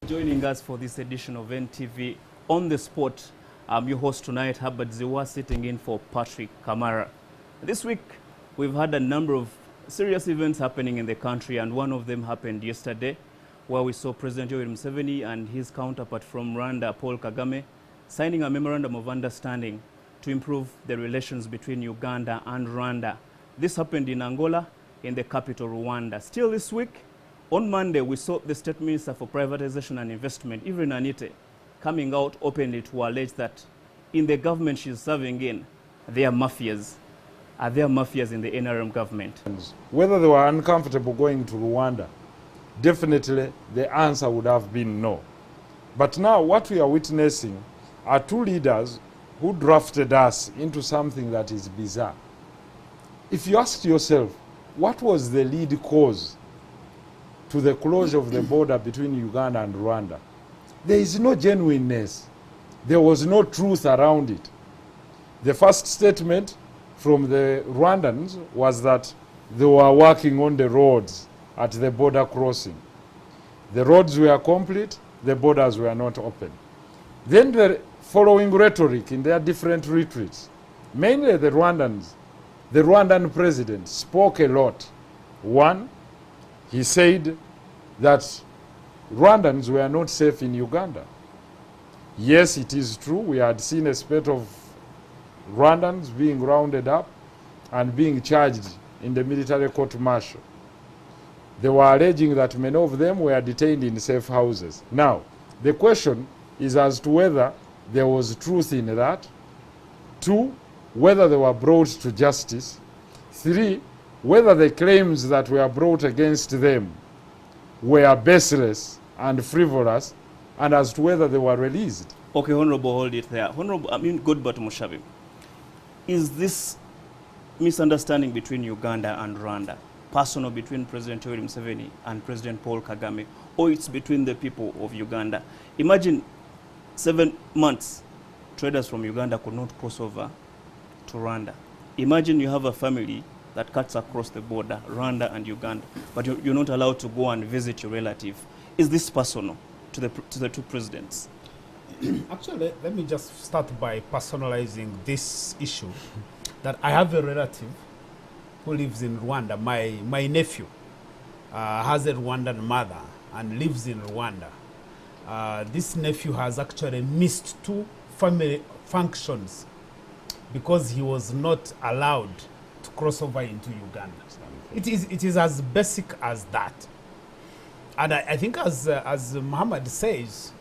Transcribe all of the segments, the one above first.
Joining us for this edition of NTV On the Spot, I'm your host tonight, Herbert Ziwa, sitting in for Patrick Kamara. This week, we've had a number of serious events happening in the country, and one of them happened yesterday, where we saw President Yoweri Museveni and his counterpart from Rwanda, Paul Kagame, signing a memorandum of understanding to improve the relations between Uganda and Rwanda. This happened in Angola, in the capital, Rwanda. Still this week, on Monday, we saw the State Minister for Privatization and Investment, Irene Anite, coming out openly to allege that in the government she's serving in, there are mafias. Are there mafias in the NRM government? Whether they were uncomfortable going to Rwanda, definitely the answer would have been no. But now what we are witnessing are two leaders who drafted us into something that is bizarre. If you ask yourself, what was the lead cause to the closure of the border between Uganda and Rwanda? There is no genuineness. There was no truth around it. The first statement from the Rwandans was that they were working on the roads at the border crossing. The roads were complete, the borders were not open. Then the following rhetoric in their different retreats, mainly the Rwandans, the Rwandan president spoke a lot. One, he said that Rwandans were not safe in Uganda. Yes, it is true. We had seen a spate of Rwandans being rounded up and being charged in the military court-martial. They were alleging that many of them were detained in safe houses. Now, the question is as to whether there was truth in that. Two, whether they were brought to justice. Three, whether the claims that were brought against them were baseless and frivolous, and as to whether they were released. Okay, Honorable, hold it there. Honorable, Godbert Mushabi, is this misunderstanding between Uganda and Rwanda personal between President Yoweri Museveni and President Paul Kagame, or it's between the people of Uganda? Imagine 7 months, traders from Uganda could not cross over to Rwanda. Imagine you have a family that cuts across the border, Rwanda and Uganda, but you're not allowed to go and visit your relative. Is this personal to the two presidents? Actually, let me just start by personalizing this issue. That I have a relative who lives in Rwanda. My nephew has a Rwandan mother and lives in Rwanda. This nephew has actually missed 2 family functions because he was not allowed to cross over into Uganda. It is as basic as that. And I think as Muhammad says,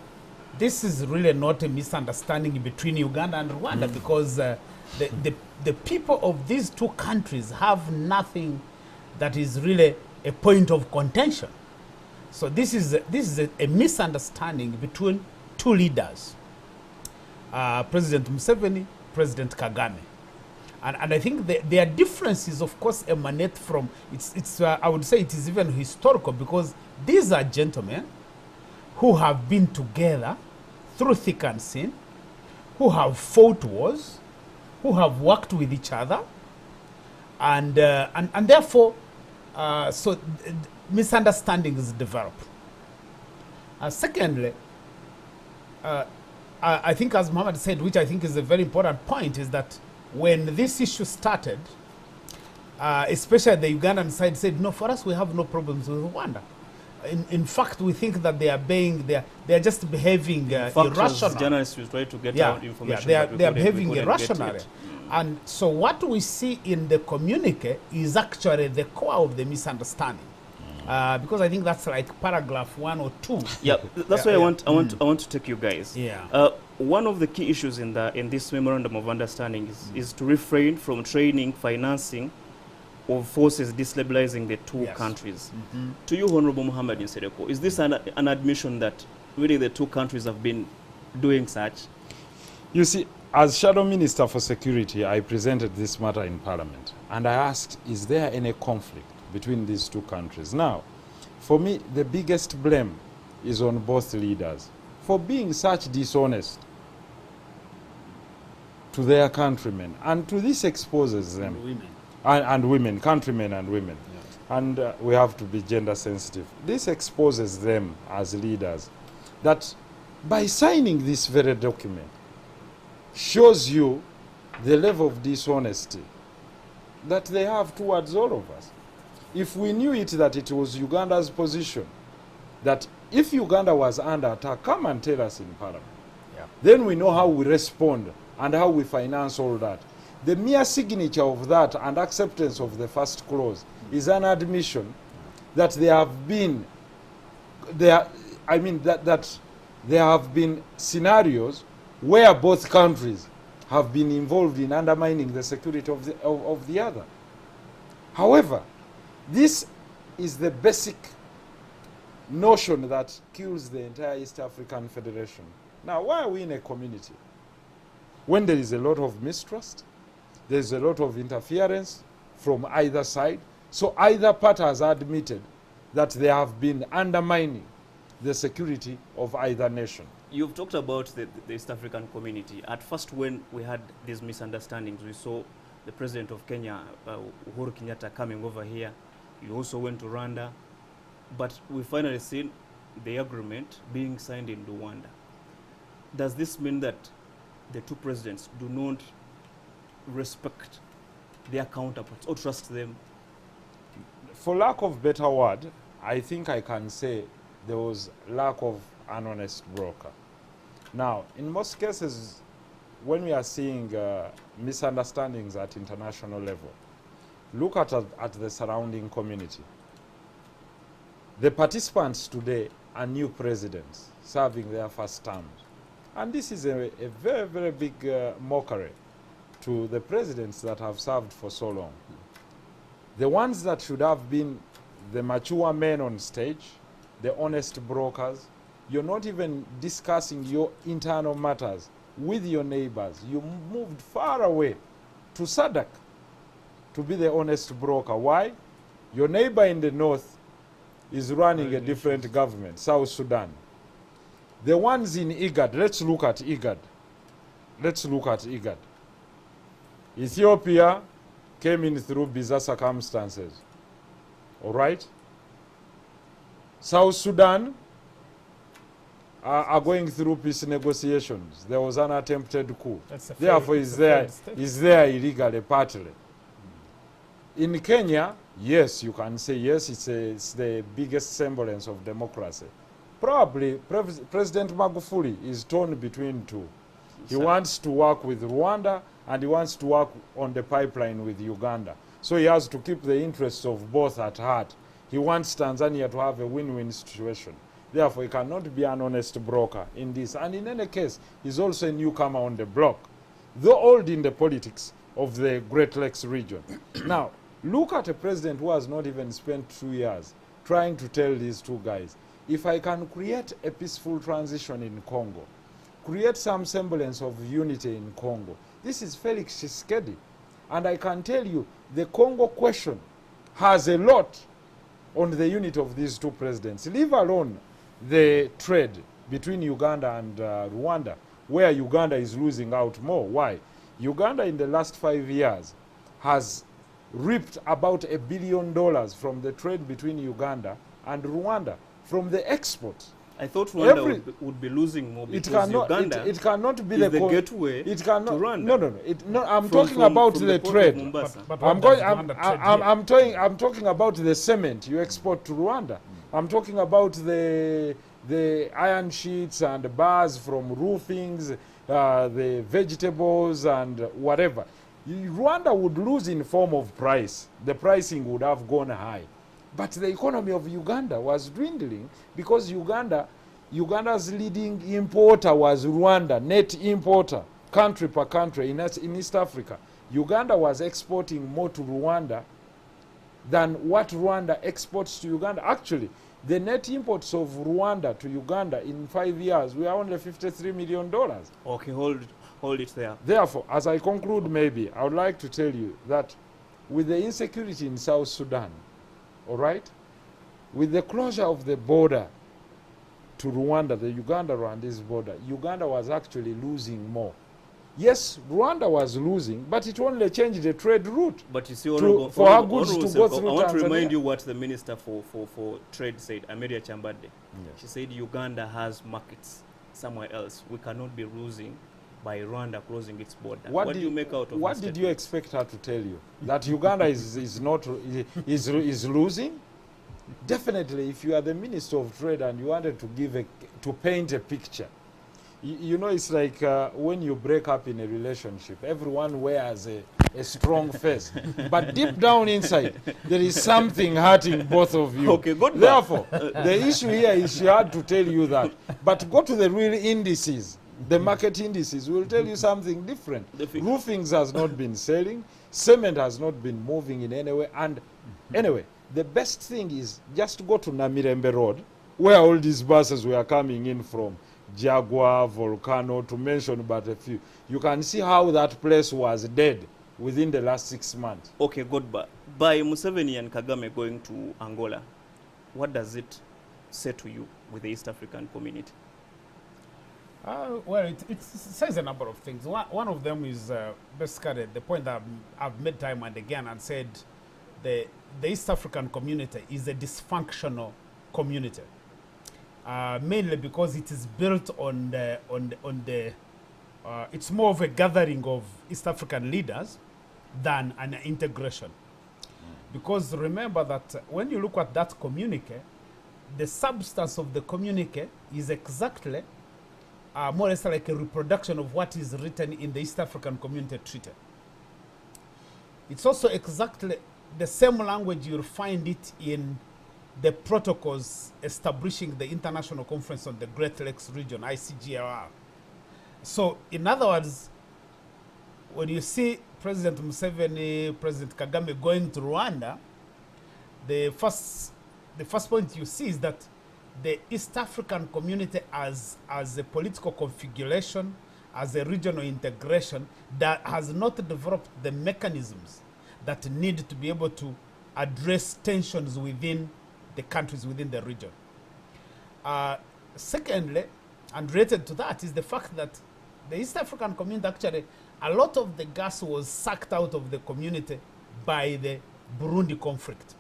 this is really not a misunderstanding between Uganda and Rwanda, because the people of these 2 countries have nothing that is really a point of contention. So this is a misunderstanding between 2 leaders, President Museveni, President Kagame. And I think their differences, of course, emanate from, I would say it is even historical, because these are gentlemen who have been together through thick and thin, who have fought wars, who have worked with each other, and therefore, so misunderstandings develop. Secondly, I think, as Muhammad said, which I think is a very important point, is that when this issue started, especially the Ugandan side said, no, for us we have no problems with Rwanda. In fact, we think that they are just behaving irrationally. Journalists will try to get out information. They are behaving irrationally. And so what we see in the communique is actually the core of the misunderstanding. Because I think that's like paragraph 1 or 2. Yeah, that's why I want to take you guys. Yeah. One of the key issues in this memorandum of understanding is to refrain from training, financing of forces destabilizing the 2 countries. To you, Honorable Muhammad Nsereko, is this an admission that really the 2 countries have been doing such? You see, as Shadow Minister for Security, I presented this matter in Parliament, and I asked, is there any conflict between these 2 countries? Now, for me, the biggest blame is on both leaders for being such dishonest to their countrymen, and to this exposes them. And women, countrymen and women. Yeah. And we have to be gender sensitive. This exposes them as leaders that by signing this very document shows you the level of dishonesty that they have towards all of us. If we knew it that it was Uganda's position, that if Uganda was under attack, come and tell us in Parliament. Yeah. Then we know how we respond and how we finance all that. The mere signature of that and acceptance of the first clause is an admission that there have been that there have been scenarios where both countries have been involved in undermining the security of the other. However, this is the basic notion that kills the entire East African Federation. Now, why are we in a community? When there is a lot of mistrust, there is a lot of interference from either side, so either party has admitted that they have been undermining the security of either nation. You've talked about the East African community. At first, when we had these misunderstandings, we saw the president of Kenya, Uhuru Kenyatta, coming over here. You also went to Rwanda. But we finally seen the agreement being signed in Rwanda. Does this mean that the two presidents do not respect their counterparts or trust them? For lack of better word, I think I can say there was lack of an honest broker. Now, in most cases, when we are seeing misunderstandings at international level, look at the surrounding community. The participants today are new presidents serving their first terms. And this is a very, very big mockery to the presidents that have served for so long. The ones that should have been the mature men on stage, the honest brokers, you're not even discussing your internal matters with your neighbors. You moved far away to SADC to be the honest broker. Why? Your neighbor in the north is running a different government, South Sudan. The ones in IGAD, let's look at IGAD. Let's look at IGAD. Ethiopia came in through bizarre circumstances. All right? South Sudan are going through peace negotiations. There was an attempted coup. Therefore, is there illegally, partly. In Kenya, yes, you can say yes, it's the biggest semblance of democracy. Probably President Magufuli is torn between two. He wants to work with Rwanda and he wants to work on the pipeline with Uganda. So he has to keep the interests of both at heart. He wants Tanzania to have a win-win situation. Therefore, he cannot be an honest broker in this. And in any case, he's also a newcomer on the block, though old in the politics of the Great Lakes region. Now, look at a president who has not even spent 2 years trying to tell these two guys, if I can create a peaceful transition in Congo, create some semblance of unity in Congo. This is Felix Tshisekedi. And I can tell you, the Congo question has a lot on the unity of these two presidents, leave alone the trade between Uganda and Rwanda, where Uganda is losing out more. Why? Uganda in the last 5 years has reaped about $1 billion from the trade between Uganda and Rwanda, from the export. I thought Rwanda would be losing more because Uganda it cannot be is the gateway to Rwanda. No. I'm talking about the trade. I'm talking about the cement you export to Rwanda. I'm talking about the iron sheets and bars from roofings, the vegetables and whatever. Rwanda would lose in form of price. The pricing would have gone high. But the economy of Uganda was dwindling because Uganda's leading importer was Rwanda, net importer, country per country in East Africa. Uganda was exporting more to Rwanda than what Rwanda exports to Uganda. Actually, the net imports of Rwanda to Uganda in 5 years were only $53 million. Okay, hold it there. Therefore, as I conclude maybe, I would like to tell you that with the insecurity in South Sudan, all right, with the closure of the border to Rwanda, the Uganda-Rwandese border, Uganda was actually losing more Yes, Rwanda was losing, but it only changed the trade route. But you see, For our goods to go through I want to Tanzania. remind you what the Minister for Trade said, Amelia Chambade. She said Uganda has markets somewhere else. We cannot be losing by Rwanda closing its border. What do you make out of what did you expect her to tell you? That Uganda is losing? Definitely, if you are the Minister of Trade and you wanted to paint a picture, you know, it's like when you break up in a relationship, everyone wears a strong face. But deep down inside, there is something hurting both of you. Okay, good. Therefore, the issue here is she had to tell you that. But go to the real indices. The market indices will tell you something different. Roofings has not been selling. Cement has not been moving in any way. And anyway, the best thing is just go to Namirembe Road, where all these buses were coming in from. Jaguar, Volcano, to mention but a few. You can see how that place was dead within the last 6 months. Okay, good. By Museveni and Kagame going to Angola, what does it say to you with the East African community? Well, it says a number of things. One of them is basically the point that I've made time and again and said the East African community is a dysfunctional community. Mainly because it is built on the it's more of a gathering of East African leaders than an integration. Because remember that when you look at that communique, the substance of the communique is exactly more or less like a reproduction of what is written in the East African Community Treaty. It's also exactly the same language you'll find it in the protocols establishing the International Conference on the Great Lakes Region, ICGLR. So, in other words, when you see President Museveni, President Kagame going to Rwanda, the first point you see is that the East African community as a political configuration, as a regional integration, that has not developed the mechanisms that need to be able to address tensions within the countries within the region. Secondly, and related to that, is the fact that the East African community actually, a lot of the gas was sucked out of the community by the Burundi conflict.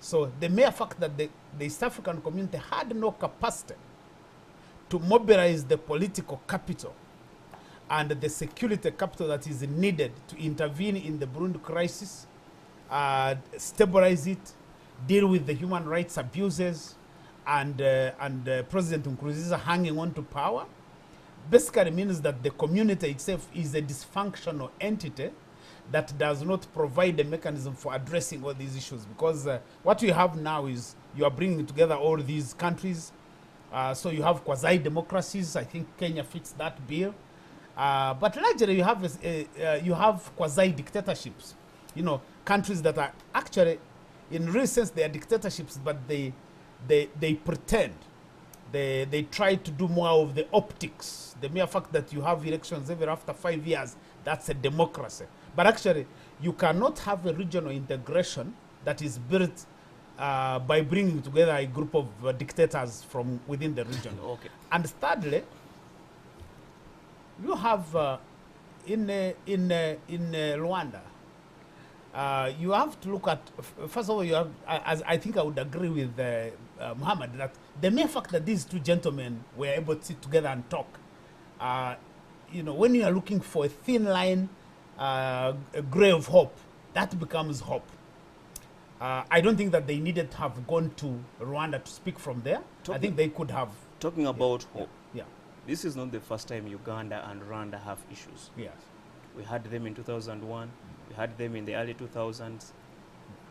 So the mere fact that the East African community had no capacity to mobilize the political capital and the security capital that is needed to intervene in the Burundi crisis, stabilize it, deal with the human rights abuses, and President Nkurunziza hanging on to power, basically means that the community itself is a dysfunctional entity that does not provide a mechanism for addressing all these issues. Because what we have now is you are bringing together all these countries. So you have quasi-democracies. I think Kenya fits that bill. But largely you have quasi-dictatorships. You know, countries that are actually, in real sense, they are dictatorships, but they pretend. They try to do more of the optics. The mere fact that you have elections every after 5 years, that's a democracy. But actually, you cannot have a regional integration that is built by bringing together a group of dictators from within the region. Okay. And thirdly, you have in Rwanda, you have to look at, first of all, you have, as I think I would agree with Muhammad, that the mere fact that these two gentlemen were able to sit together and talk, you know, when you are looking for a thin line, a gray of hope, that becomes hope. I don't think that they needed to have gone to Rwanda to speak from there. I think they could have. Talking about hope, yeah. This is not the first time Uganda and Rwanda have issues. Yes. We had them in 2001. We had them in the early 2000s.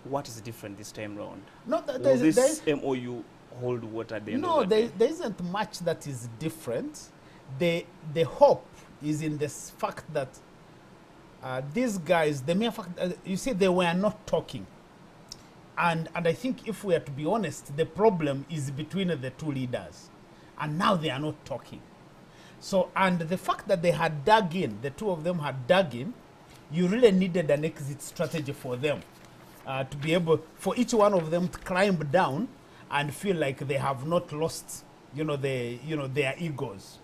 What is different this time round? No, Will this MOU hold water at the end of the day? there isn't much that is different. The hope is in the fact that these guys, the mere fact, you see, they were not talking. And I think if we are to be honest, the problem is between the two leaders. And now they are not talking. So, and the fact that they had dug in, the two of them had dug in, you really needed an exit strategy for them to be able, for each one of them to climb down and feel like they have not lost, their egos.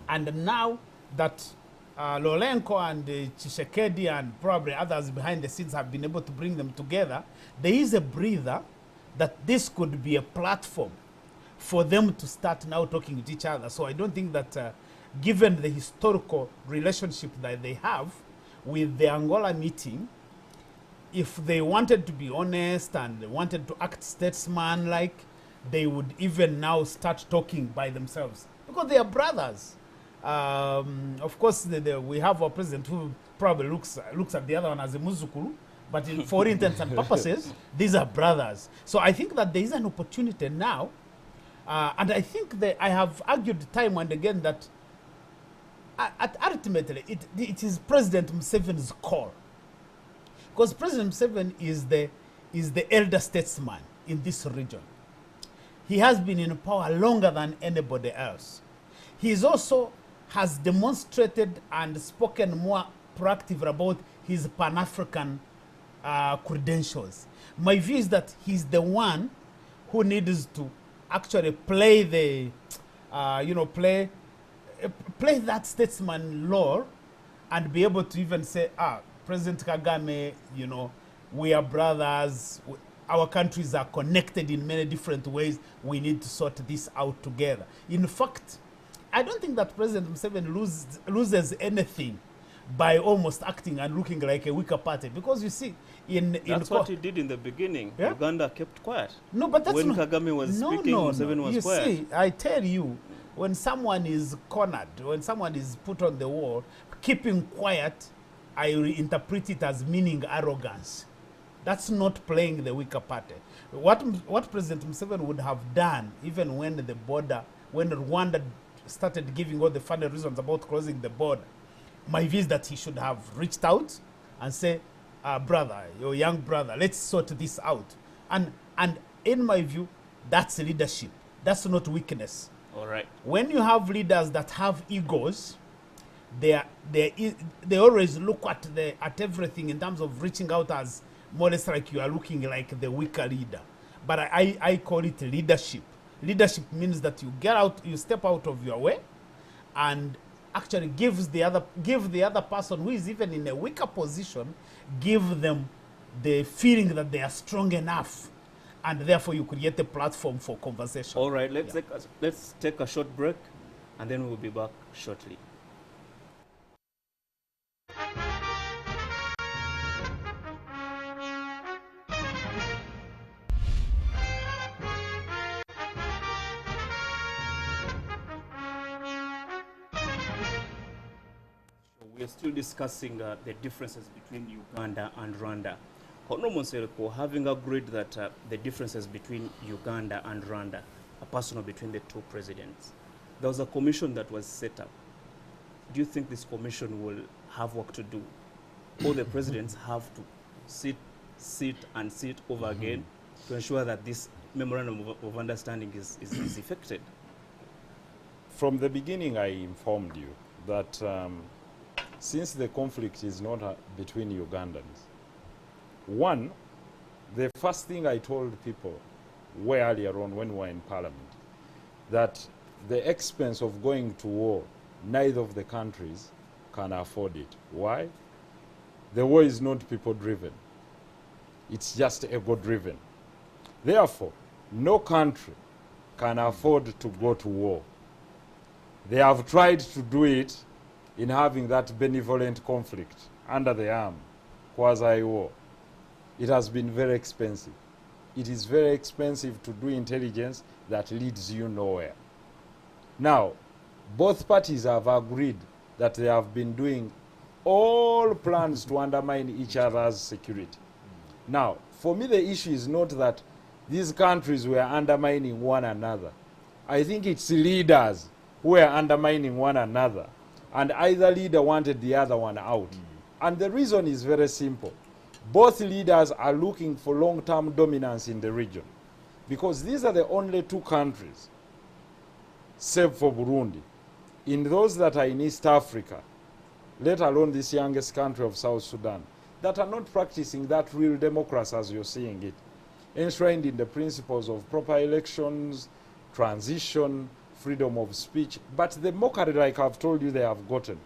And now that Lolenko and Tshisekedi and probably others behind the scenes have been able to bring them together, there is a breather that this could be a platform for them to start now talking with each other. So I don't think that given the historical relationship that they have with the Angola meeting, if they wanted to be honest and they wanted to act statesman-like, they would even now start talking by themselves because they are brothers. Of course, we have a president who probably looks at the other one as a muzukuru, but for intents and purposes, these are brothers. So I think that there is an opportunity now, and I think that I have argued time and again that ultimately it is President Museveni's call. Because President Museveni is the elder statesman in this region. He has been in power longer than anybody else. He is also has demonstrated and spoken more proactive about his Pan-African credentials. My view is that he's the one who needs to actually play the, play that statesman role and be able to even say, President Kagame, we are brothers. Our countries are connected in many different ways. We need to sort this out together. In fact, I don't think that President Museveni loses anything by almost acting and looking like a weaker party. Because you see, that's what he did in the beginning. Yeah? Uganda kept quiet. No, but that's when Kagame was speaking, Museveni was quiet. You see, I tell you, when someone is cornered, when someone is put on the wall, keeping quiet, I interpret it as meaning arrogance. That's not playing the weaker party. What President Museveni would have done, even when when Rwanda started giving all the funny reasons about closing the border, my view is that he should have reached out and say, brother, your young brother, let's sort this out. And in my view, that's leadership. That's not weakness. All right. When you have leaders that have egos, they always look at everything in terms of reaching out as more or less like you are looking like the weaker leader. But I call it leadership. Leadership means that you step out of your way and actually give the other person who is even in a weaker position, give them the feeling that they are strong enough, and therefore you create a platform for conversation. All right, let's take a short break, and then we'll be back shortly. We are still discussing the differences between Uganda and Rwanda. Honorable Monsereko, having agreed that the differences between Uganda and Rwanda are personal between the two presidents, there was a commission that was set up. Do you think this commission will have work to do? All the presidents have to sit over again to ensure that this memorandum of understanding is effected? From the beginning, I informed you that since the conflict is not between Ugandans, one, the first thing I told people way earlier on when we were in Parliament, that the expense of going to war, neither of the countries can afford it. Why? The war is not people-driven. It's just ego-driven. Therefore, no country can afford to go to war. They have tried to do it in having that benevolent conflict under the arm, quasi-war. It has been very expensive. It is very expensive to do intelligence that leads you nowhere. Now, both parties have agreed that they have been doing all plans to undermine each other's security. Now, for me, the issue is not that these countries were undermining one another. I think it's leaders who were undermining one another, and either leader wanted the other one out. And the reason is very simple. Both leaders are looking for long-term dominance in the region, because these are the only two countries, save for Burundi, in those that are in East Africa, let alone this youngest country of South Sudan, that are not practicing that real democracy as you're seeing it, enshrined in the principles of proper elections, transition, freedom of speech. But the mockery, like I've told you, they have gotten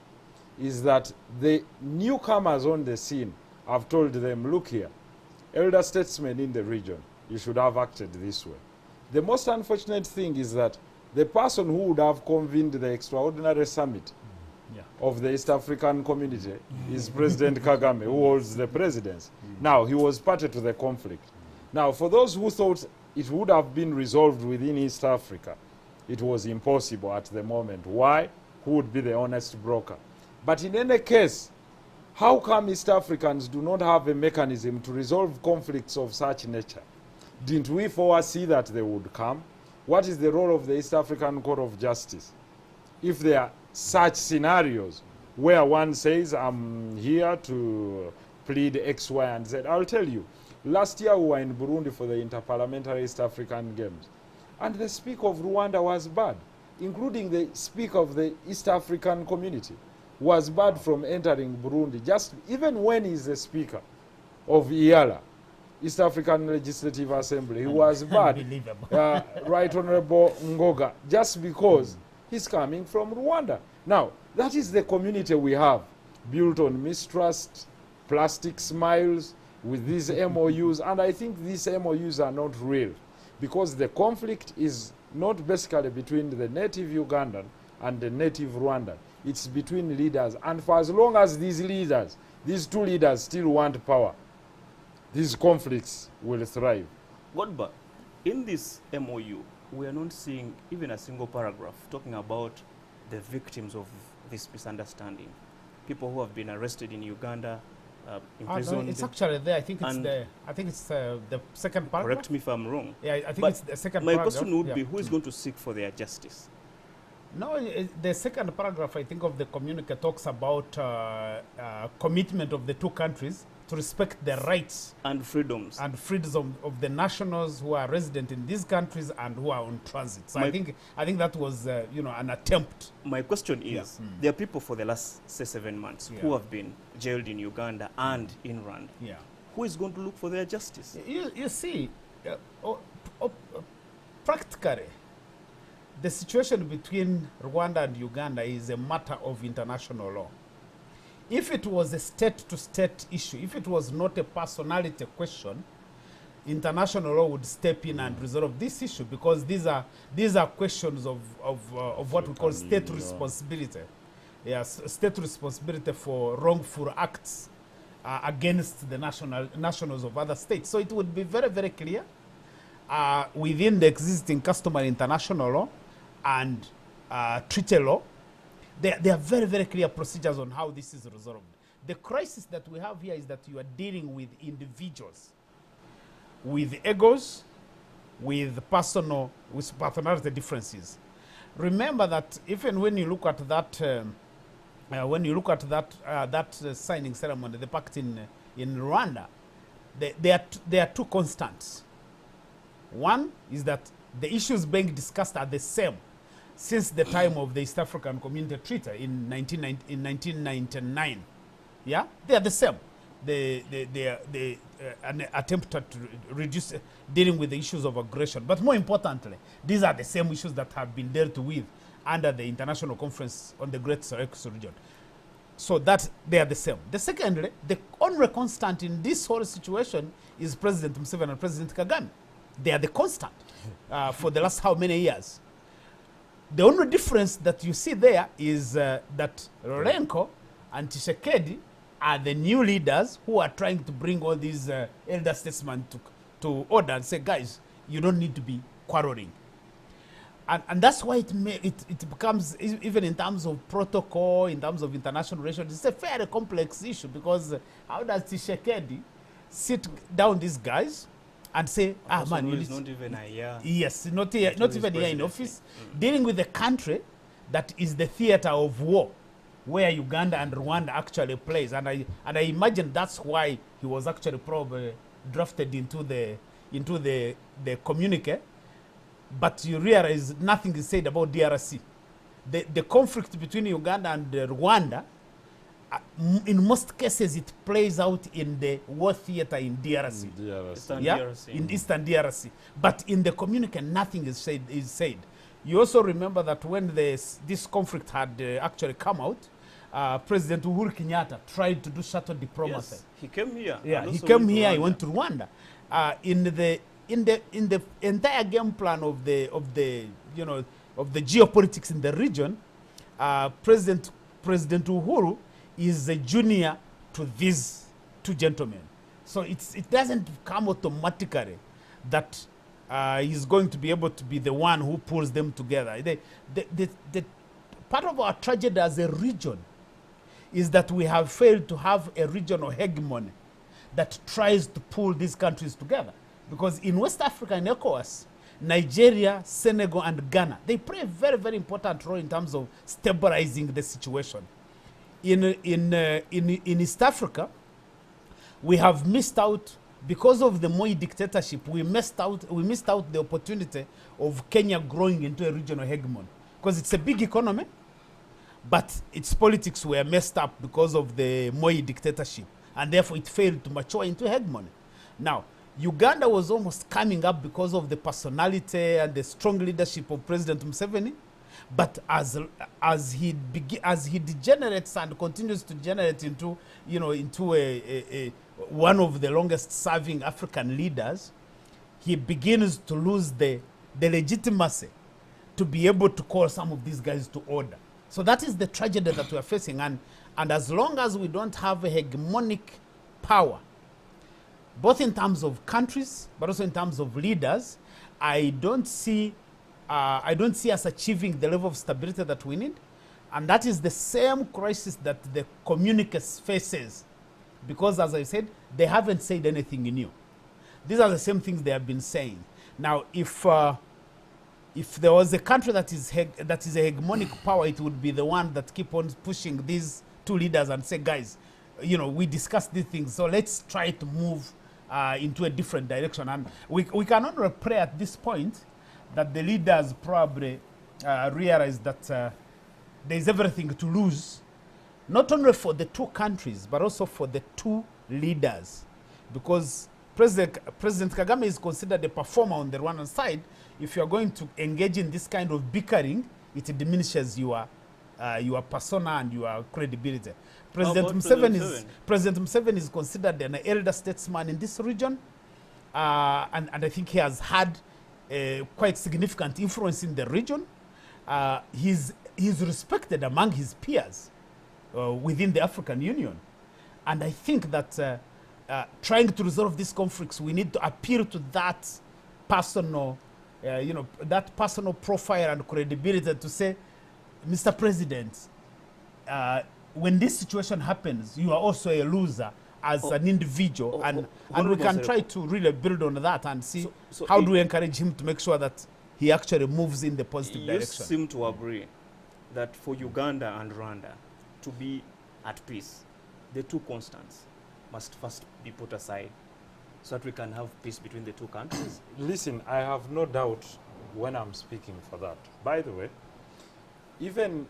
is that the newcomers on the scene have told them, look here, elder statesmen in the region, you should have acted this way. The most unfortunate thing is that the person who would have convened the extraordinary summit of the East African community is President Kagame, who holds the presidency. Now, he was party to the conflict. Now, for those who thought it would have been resolved within East Africa, it was impossible at the moment. Why? Who would be the honest broker? But in any case, how come East Africans do not have a mechanism to resolve conflicts of such nature? Didn't we foresee that they would come? What is the role of the East African Court of Justice? If there are such scenarios where one says, I'm here to plead X, Y, and Z. I'll tell you, last year we were in Burundi for the Interparliamentary East African Games, and the speak of Rwanda was bad, including the speak of the East African community was bad from entering Burundi, just even when he's the speaker of IALA, East African Legislative Assembly. He was bad, Right Honorable Ngoga, just because he's coming from Rwanda. Now, that is the community we have, built on mistrust, plastic smiles, with these MOUs, and I think these MOUs are not real, because the conflict is not basically between the native Ugandan and the native Rwandan. It's between leaders, and for as long as these leaders, these two leaders still want power, these conflicts will thrive. Godba, in this MOU, we are not seeing even a single paragraph talking about the victims of this misunderstanding. People who have been arrested in Uganda, imprisoned. No, it's actually there. I think it's the second paragraph. Correct me if I'm wrong. Yeah, I think but it's the second my paragraph. question would be, who is going to seek for their justice? No, the second paragraph, I think, of the communique talks about commitment of the two countries to respect the rights and freedoms of the nationals who are resident in these countries and who are on transit. So I think that was an attempt. My question is, there are people for the last, say, 7 months who have been jailed in Uganda and in Rwanda. Yeah. Who is going to look for their justice? You see, practically, the situation between Rwanda and Uganda is a matter of international law. If it was a state-to-state issue, if it was not a personality question, international law would step in and resolve this issue, because these are questions of what we call state responsibility. Yes, state responsibility for wrongful acts against the nationals of other states. So it would be very, very clear within the existing customary international law and treaty law. There are very, very clear procedures on how this is resolved. The crisis that we have here is that you are dealing with individuals, with egos, with personality differences. Remember that even when you look at that, that signing ceremony, the pact in Rwanda, there are two constants. One is that the issues being discussed are the same since the time of the East African Community Treaty in 1999. Yeah, they are the same. An attempt to reduce dealing with the issues of aggression. But more importantly, these are the same issues that have been dealt with under the International Conference on the Great Lakes region. So that they are the same. The secondly, the only constant in this whole situation is President Museveni and President Kagame. They are the constant for the last how many years. The only difference that you see there is that Lorenko and Tshisekedi are the new leaders who are trying to bring all these elder statesmen to order and say, guys, you don't need to be quarreling. And that's why it becomes, even in terms of protocol, in terms of international relations, it's a fairly complex issue, because how does Tshisekedi sit down these guys and say, man, it's not even a year. Yes, not even a year in office, dealing with a country that is the theater of war, where Uganda and Rwanda actually plays. And I imagine that's why he was actually probably drafted into the communique. But you realize nothing is said about DRC. The conflict between Uganda and Rwanda, in most cases, it plays out in the war theater in DRC. In Eastern DRC. But in the communique, nothing is said. You also remember that when this conflict had actually come out, President Uhuru Kenyatta tried to do shuttle diplomacy. Yes, he came here. Yeah, and he also came went to here. He Rwanda. went to Rwanda. In the entire game plan of the geopolitics in the region, President Uhuru is a junior to these two gentlemen. So it doesn't come automatically that he's going to be able to be the one who pulls them together. The part of our tragedy as a region is that we have failed to have a regional hegemony that tries to pull these countries together. Because in West Africa and ECOWAS, Nigeria, Senegal, and Ghana, they play a very, very important role in terms of stabilizing the situation. In East Africa, we have missed out because of the Moi dictatorship. We missed out the opportunity of Kenya growing into a regional hegemony because it's a big economy, but its politics were messed up because of the Moi dictatorship, and therefore it failed to mature into hegemony. Now, Uganda was almost coming up because of the personality and the strong leadership of President Museveni, but as he degenerates and continues to degenerate into one of the longest serving African leaders, he begins to lose the legitimacy to be able to call some of these guys to order. So that is the tragedy that we are facing, and as long as we don't have a hegemonic power, both in terms of countries but also in terms of leaders, I don't see us achieving the level of stability that we need. And that is the same crisis that the communicants faces, because as I said, they haven't said anything new. These are the same things they have been saying. Now, if there was a country that is a hegemonic power, it would be the one that keep on pushing these two leaders and say, guys, we discussed these things, so let's try to move into a different direction. And we can only pray at this point that the leaders probably realize that there is everything to lose, not only for the two countries, but also for the two leaders. Because President Kagame is considered a performer on the Rwandan side. If you are going to engage in this kind of bickering, it diminishes your persona and your credibility. President Museveni is considered an elder statesman in this region, and I think he has had quite significant influence in the region. He's respected among his peers within the African Union, and I think that trying to resolve these conflicts, we need to appeal to that personal, that personal profile and credibility to say, Mr. President, when this situation happens, you are also a loser as an individual, and we can try to really build on that and see how do we encourage him to make sure that he actually moves in the positive direction. You seem to agree that for Uganda and Rwanda to be at peace, the two constants must first be put aside so that we can have peace between the two countries. Listen, I have no doubt when I'm speaking for that. By the way, even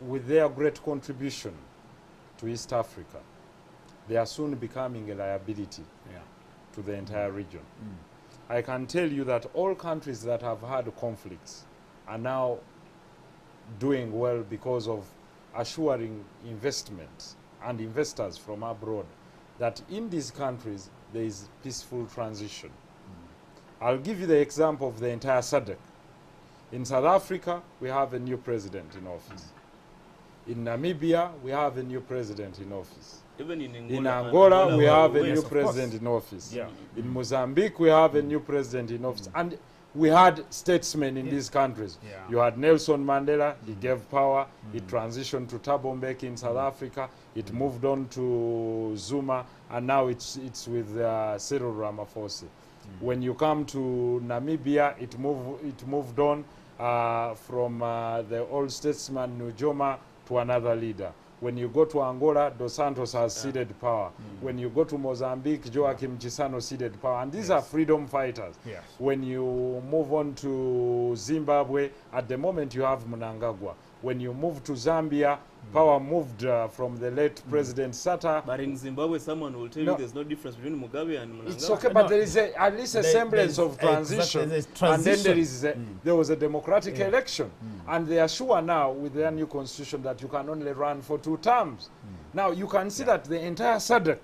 with their great contribution to East Africa, they are soon becoming a liability to the entire region. I can tell you that all countries that have had conflicts are now doing well because of assuring investments and investors from abroad that in these countries there is peaceful transition. I'll give you the example of the entire SADC. In South Africa, we have a new president in office. In Namibia, we have a new president in office. Even in Angola, we have a new president in office. Yeah. In Mozambique, we have a new president in office. And we had statesmen in these countries. Yeah. You had Nelson Mandela, he gave power, he transitioned to Thabo Mbeki in South Africa, it moved on to Zuma, and now it's with Cyril Ramaphosa. When you come to Namibia, it moved on from the old statesman Nujoma to another leader. When you go to Angola, Dos Santos has ceded power. When you go to Mozambique, Joaquim Chissano ceded power. And these are freedom fighters. Yes. When you move on to Zimbabwe, at the moment you have Mnangagwa. When you move to Zambia, power moved from the late President Sata. But in Zimbabwe, someone will tell you there's no difference between Mugabe and Mnangagwa. It's okay, but there is at least a semblance of transition. Exactly, and then there was a democratic election. And they are sure now with their new constitution that you can only run for 2 terms. Now you can see that the entire SADC,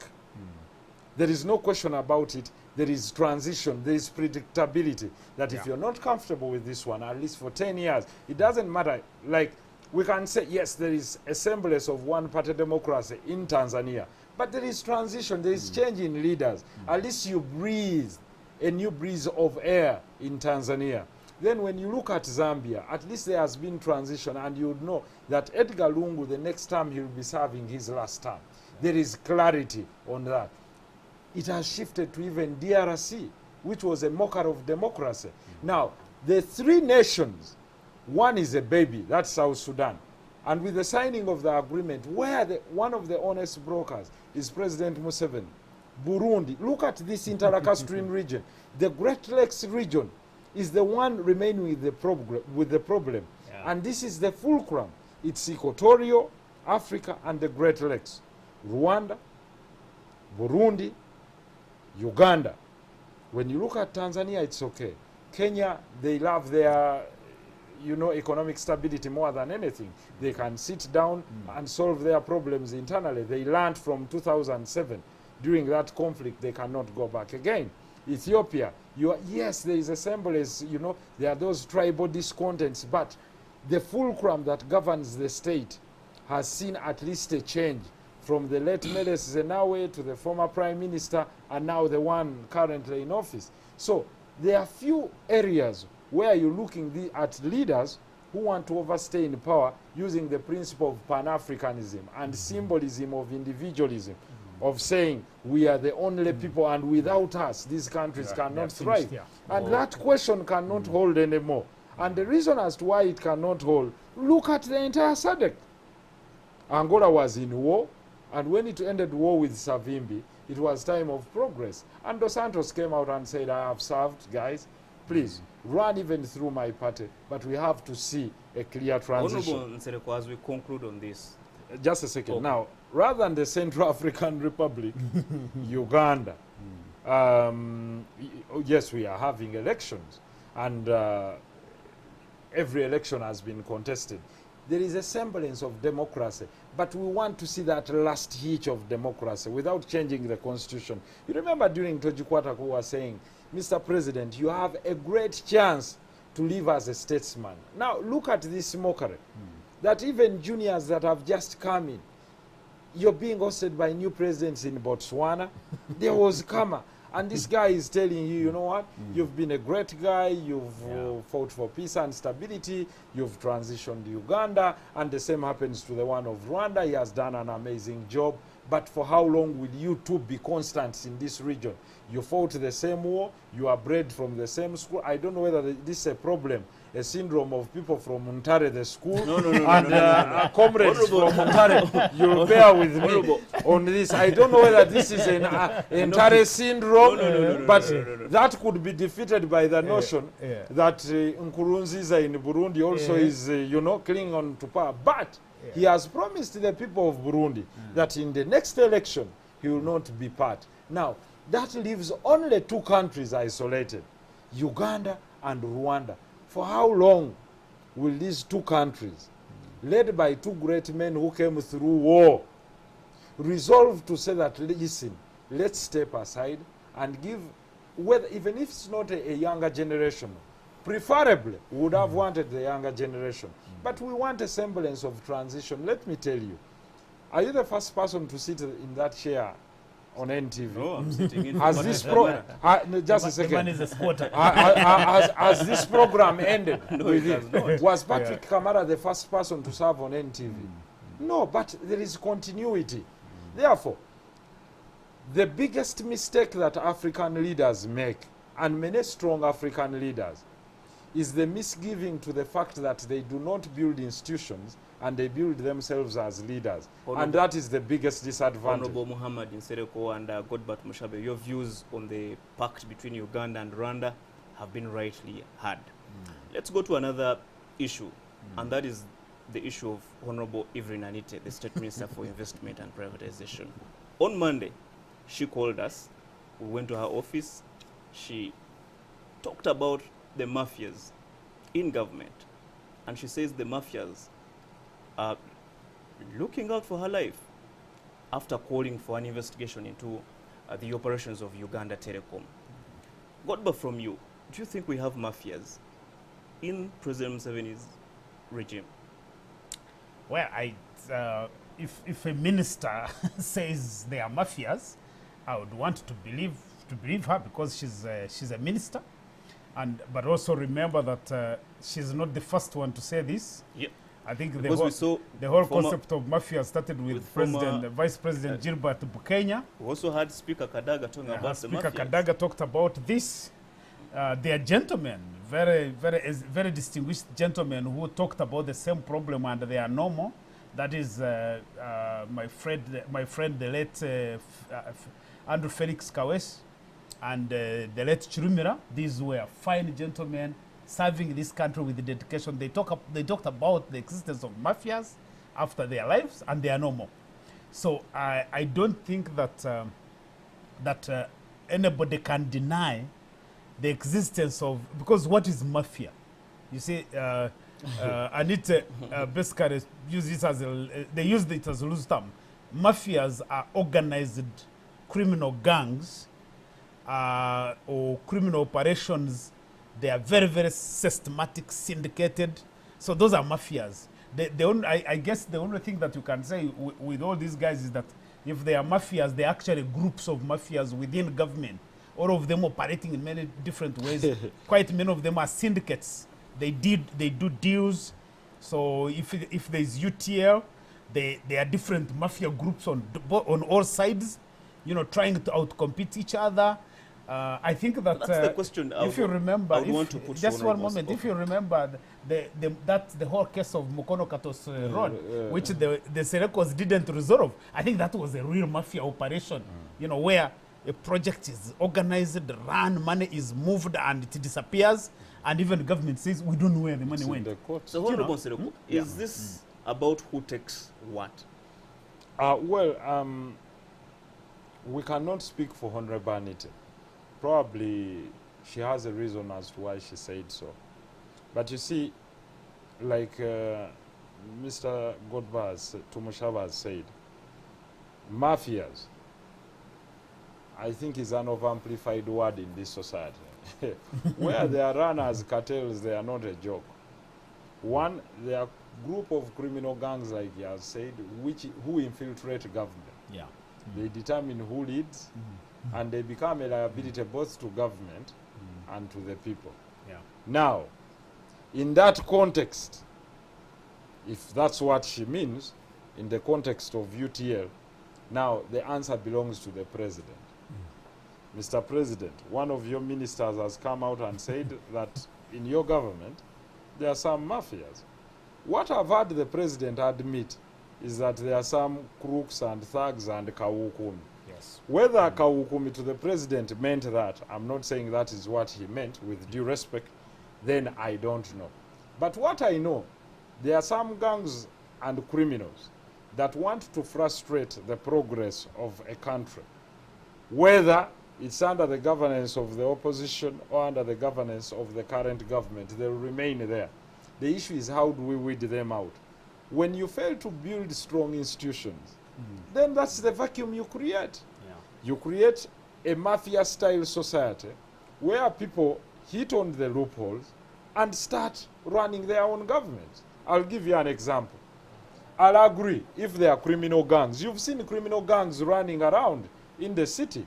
there is no question about it. There is transition, there is predictability. That if you're not comfortable with this one, at least for 10 years, it doesn't matter. Like, we can say, yes, there is a semblance of one-party democracy in Tanzania, but there is transition, there is change in leaders. At least you breathe a new breeze of air in Tanzania. Then when you look at Zambia, at least there has been transition, and you would know that Edgar Lungu, the next term, he will be serving his last term. There is clarity on that. It has shifted to even DRC, which was a mocker of democracy. Now, the 3 nations, one is a baby, that's South Sudan. And with the signing of the agreement, where one of the honest brokers is President Museveni. Burundi, look at this interlacustrine region. The Great Lakes region is the one remaining with the problem. Yeah. And this is the fulcrum. It's Equatorial Africa and the Great Lakes. Rwanda, Burundi, Uganda. When you look at Tanzania, it's okay. Kenya, they love their economic stability more than anything. They can sit down and solve their problems internally. They learned from 2007. During that conflict, they cannot go back again. Ethiopia, yes, there is a semblance, there are those tribal discontents, but the fulcrum that governs the state has seen at least a change from the late Meles Zenawe to the former prime minister and now the one currently in office. So there are few areas where you're looking at leaders who want to overstay in power using the principle of Pan-Africanism and symbolism of individualism, of saying we are the only people and without us these countries cannot thrive. And that question cannot hold anymore. And the reason as to why it cannot hold, look at the entire SADC. Angola was in war, and when it ended war with Savimbi, it was time of progress. And Dos Santos came out and said, I have served, guys. Please, run even through my party, but we have to see a clear transition. Honorable Nsereko, as we conclude on this. Just a second. Okay. Now, rather than the Central African Republic, Uganda, yes, we are having elections, and every election has been contested. There is a semblance of democracy, but we want to see that last hitch of democracy without changing the constitution. You remember during Toji Kwataku was saying, Mr. President, you have a great chance to live as a statesman. Now, look at this mockery. That even juniors that have just come in, you're being hosted by new presidents in Botswana. There was Kama. And this guy is telling you, you know what? You've been a great guy. You've fought for peace and stability. You've transitioned Uganda. And the same happens to the one of Rwanda. He has done an amazing job. But for how long will you two be constants in this region? You fought the same war. You are bred from the same school. I don't know whether this is a problem, a syndrome of people from Muntare, the school, and comrades from Muntare. You'll bear with me on this. I don't know whether this is an entire syndrome, but that could be defeated by the notion that Nkurunziza in Burundi also is, clinging on to power. But he has promised the people of Burundi that in the next election, he will not be part. Now, that leaves only 2 countries isolated, Uganda and Rwanda. For how long will these 2 countries, led by 2 great men who came through war, resolve to say that, listen, let's step aside and give, whether, even if it's not a younger generation, preferably we would have wanted the younger generation, but we want a semblance of transition. Let me tell you, are you the first person to sit in that chair on NTV? No, I'm sitting in. Has this just a second. The man is a squatter. Has this program ended with it? Not. Was Patrick Kamara the first person to serve on NTV? No, but there is continuity. Therefore, the biggest mistake that African leaders make, and many strong African leaders, is the misgiving to the fact that they do not build institutions and they build themselves as leaders. And that is the biggest disadvantage. Honorable Muhammad Nsereko and Godbert Mushabe, your views on the pact between Uganda and Rwanda have been rightly heard. Let's go to another issue, and that is the issue of Honorable Evelyn Anite, the State Minister for Investment and Privatization. On Monday, she called us. We went to her office. She talked about the mafias in government. And she says the mafias are looking out for her life after calling for an investigation into the operations of Uganda Telecom. Godba, from you, do you think we have mafias in President Museveni's regime? Well, if a minister says they are mafias, I would want to believe her because she's a minister, but also remember that she's not the first one to say this. Yep. I think the whole concept of mafia started with Vice President Gilbert Bukenya. We also had Speaker Kadaga talking about the mafias. Speaker Kadaga talked about this. They are gentlemen, very distinguished gentlemen who talked about the same problem, and they are normal. That is my friend, the late Andrew Felix Kawes, and the late Chirumira. These were fine gentlemen serving this country with dedication. They talked about the existence of mafias after their lives, and they are normal. So I don't think that anybody can deny the existence of, because what is mafia? You see, Anita basically used it as they used it as a loose term. Mafias are organized criminal gangs or criminal operations. They are very systematic, syndicated. So those are mafias. I guess the only thing that you can say with all these guys is that if they are mafias, they are actually groups of mafias within government. All of them operating in many different ways. Quite many of them are syndicates. They do deals. So if there's UTL, there are different mafia groups on all sides, trying to outcompete each other. I think that that's the question. If you remember, just one moment, if you remember the whole case of Mukono Katos Road, which the Serekos didn't resolve, I think that was a real mafia operation, where a project is organized, run, money is moved, and it disappears, and even the government says we don't know where the money went. So, Honorable Sereko, is this about who takes what? We cannot speak for Honorable Anita. Probably she has a reason as to why she said so. But you see, like Mr. Tumushaba has said, mafias, I think, is an over-amplified word in this society. Where they are run as cartels, they are not a joke. One, they are a group of criminal gangs, like you have said, who infiltrate government. Yeah. They determine who leads, and they become a liability both to government and to the people. Yeah. Now, in that context, if that's what she means, in the context of UTL, now the answer belongs to the president. Mr. President, one of your ministers has come out and said that in your government, there are some mafias. What I've heard the president admit is that there are some crooks and thugs and kawukumi. Yes. Whether kawukumi to the president meant that, I'm not saying that is what he meant, with due respect, then I don't know. But what I know, there are some gangs and criminals that want to frustrate the progress of a country, whether it's under the governance of the opposition or under the governance of the current government. They'll remain there. The issue is, how do we weed them out? When you fail to build strong institutions, then that's the vacuum you create. Yeah. You create a mafia-style society where people hit on the loopholes and start running their own governments. I'll give you an example. I'll agree, if there are criminal gangs, you've seen criminal gangs running around in the city.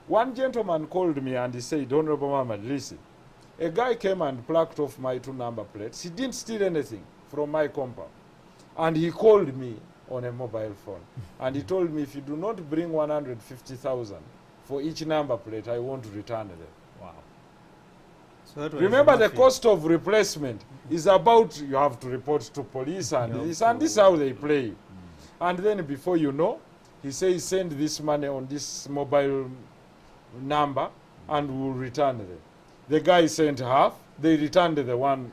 One gentleman called me and he said, Honorable Muhammad, listen, a guy came and plucked off my 2 number plates. He didn't steal anything from my compound. And he called me on a mobile phone. And he told me, if you do not bring 150,000 for each number plate, I want to return them. Wow. So remember, the cost of replacement is about, you have to report to police and this is how they play. And then before you know, he says, send this money on this mobile number and we'll return them. The guy sent half, they returned the one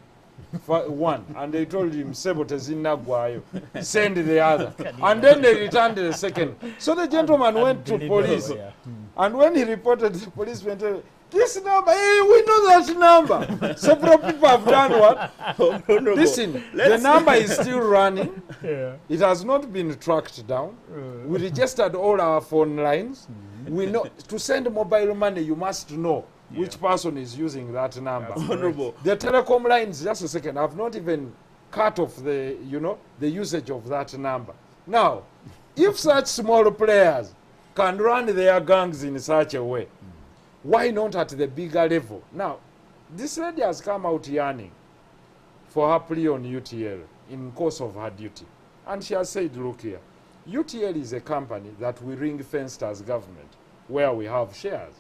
one, and they told him, send the other. And then they returned the second. So the gentleman went to police. Yeah. And when he reported, the police went, this number, hey, we know that number. Several people have done what? Listen, the number is still running. Yeah. It has not been tracked down. We registered all our phone lines. We know to send mobile money, you must know which person is using that number. Honorable. The telecom lines, just a second, I've not even cut off the, the usage of that number. Now, if such small players can run their gangs in such a way, why not at the bigger level? Now, this lady has come out yearning for her plea on UTL in course of her duty. And she has said, look here, UTL is a company that we ring-fenced as government, where we have shares.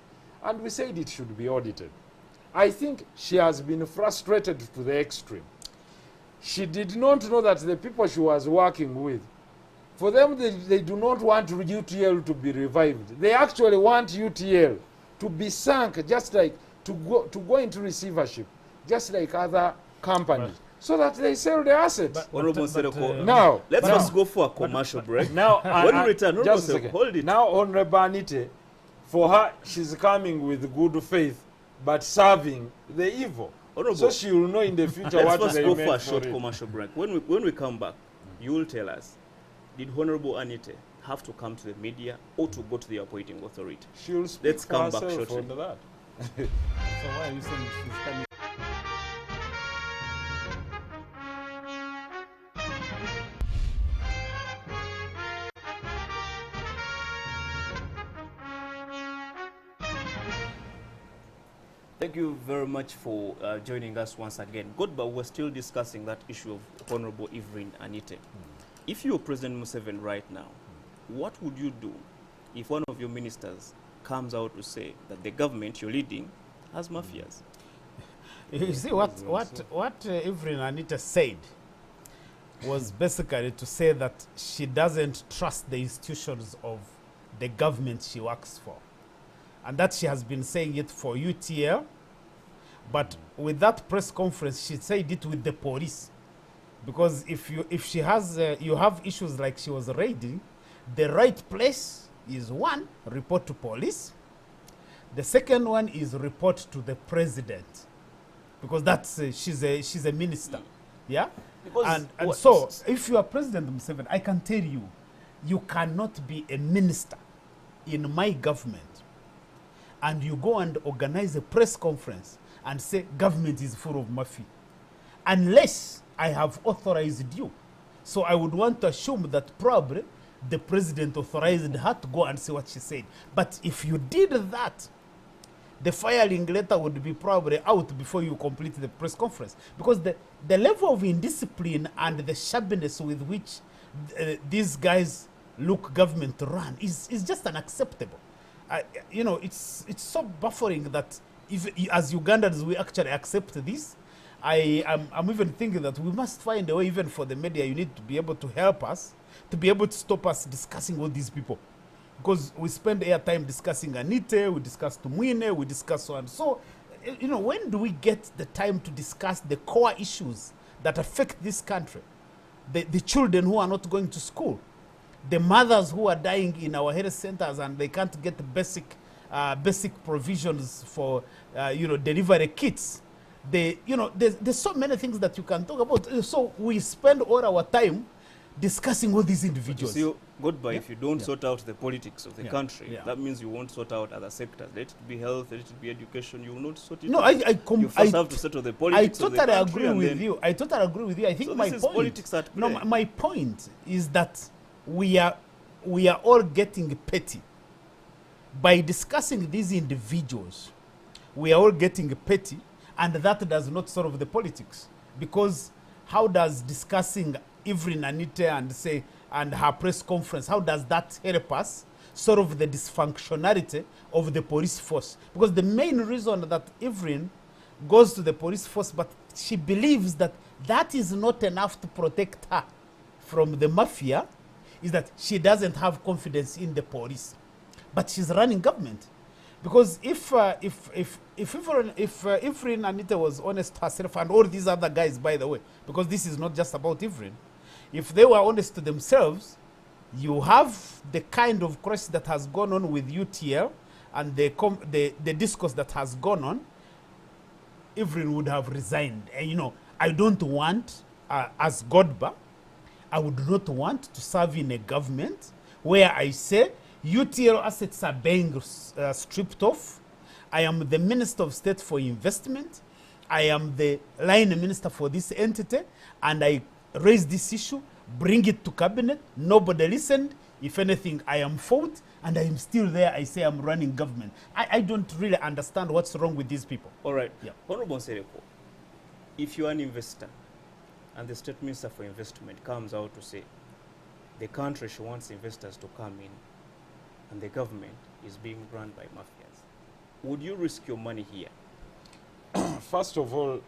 And we said it should be audited. I think she has been frustrated to the extreme. She did not know that the people she was working with, for them, they do not want UTL to be revived. They actually want UTL to be sunk, just like to go into receivership, just like other companies, so that they sell the assets. Now, let's just go for a commercial break. Now, when we return, just a second. Hold it. Now, Honorable Anite, for her, she's coming with good faith, but serving the evil. Honorable, so she will know in the future what let's they go meant for a short it. commercial break. When we come back, you will tell us, did Honorable Anite have to come to the media or to go to the appointing authority? She will speak Let's for come back herself shortly. on that. So why are you saying she's coming? Thank you very much for joining us once again. Godba, we're still discussing that issue of Honorable Evelyn Anite. If you're President Museveni right now, what would you do if one of your ministers comes out to say that the government you're leading has mafias? You see, what Evelyn Anita said was basically to say that she doesn't trust the institutions of the government she works for. And that she has been saying it for UTL, but with that press conference, she said it with the police. Because if she has, you have issues like she was raiding, the right place is one, report to police. The second one is report to the president, because that's she's a minister, yeah. And so if you are President Museveni, I can tell you, you cannot be a minister in my government and you go and organize a press conference and say government is full of mafia, unless I have authorized you. So I would want to assume that probably the president authorized her to go and say what she said. But if you did that, the filing letter would be probably out before you complete the press conference. Because the level of indiscipline and the shabbiness with which these guys look government run is just unacceptable. You know, it's so baffling that if, as Ugandans, we actually accept this. I'm even thinking that we must find a way, even for the media, you need to be able to help us, to be able to stop us discussing all these people. Because we spend airtime discussing Anite, we discuss Tumwine, we discuss so and so. You know, when do we get the time to discuss the core issues that affect this country? The children who are not going to school, the mothers who are dying in our health centers and they can't get the basic provisions for, delivery kits. There's so many things that you can talk about. So we spend all our time discussing all these individuals. You see, goodbye, if you don't sort out the politics of the country, Yeah. that means you won't sort out other sectors. Let it be health, let it be education. You will not sort it No, out. You first have to settle the politics of the country. I totally agree with you. I think So my this is point. politics at play. No, my point is that we are all getting petty by discussing these individuals. We are all getting petty, and that does not solve the politics. Because how does discussing Evelyn Anite and her press conference, how does that help us solve the dysfunctionality of the police force? Because the main reason that Evelyn goes to the police force, but she believes that that is not enough to protect her from the mafia, is that she doesn't have confidence in the police. But she's running government. Because if Ivrin Anita was honest herself, and all these other guys, by the way, because this is not just about Ivrin, if they were honest to themselves, you have the kind of crisis that has gone on with UTL and the discourse that has gone on. Ivrin would have resigned. And, you know, I don't want, as Godba, I would not want to serve in a government where I say UTL assets are being stripped off. I am the Minister of State for Investment. I am the line minister for this entity, and I raise this issue, bring it to cabinet. Nobody listened. If anything, I am fault, and I am still there. I say I'm running government. I don't really understand what's wrong with these people. All right. Yeah. Honorable Sereko, if you are an investor and the State Minister for Investment comes out to say the country she wants investors to come in and the government is being run by mafias, would you risk your money here? First of all,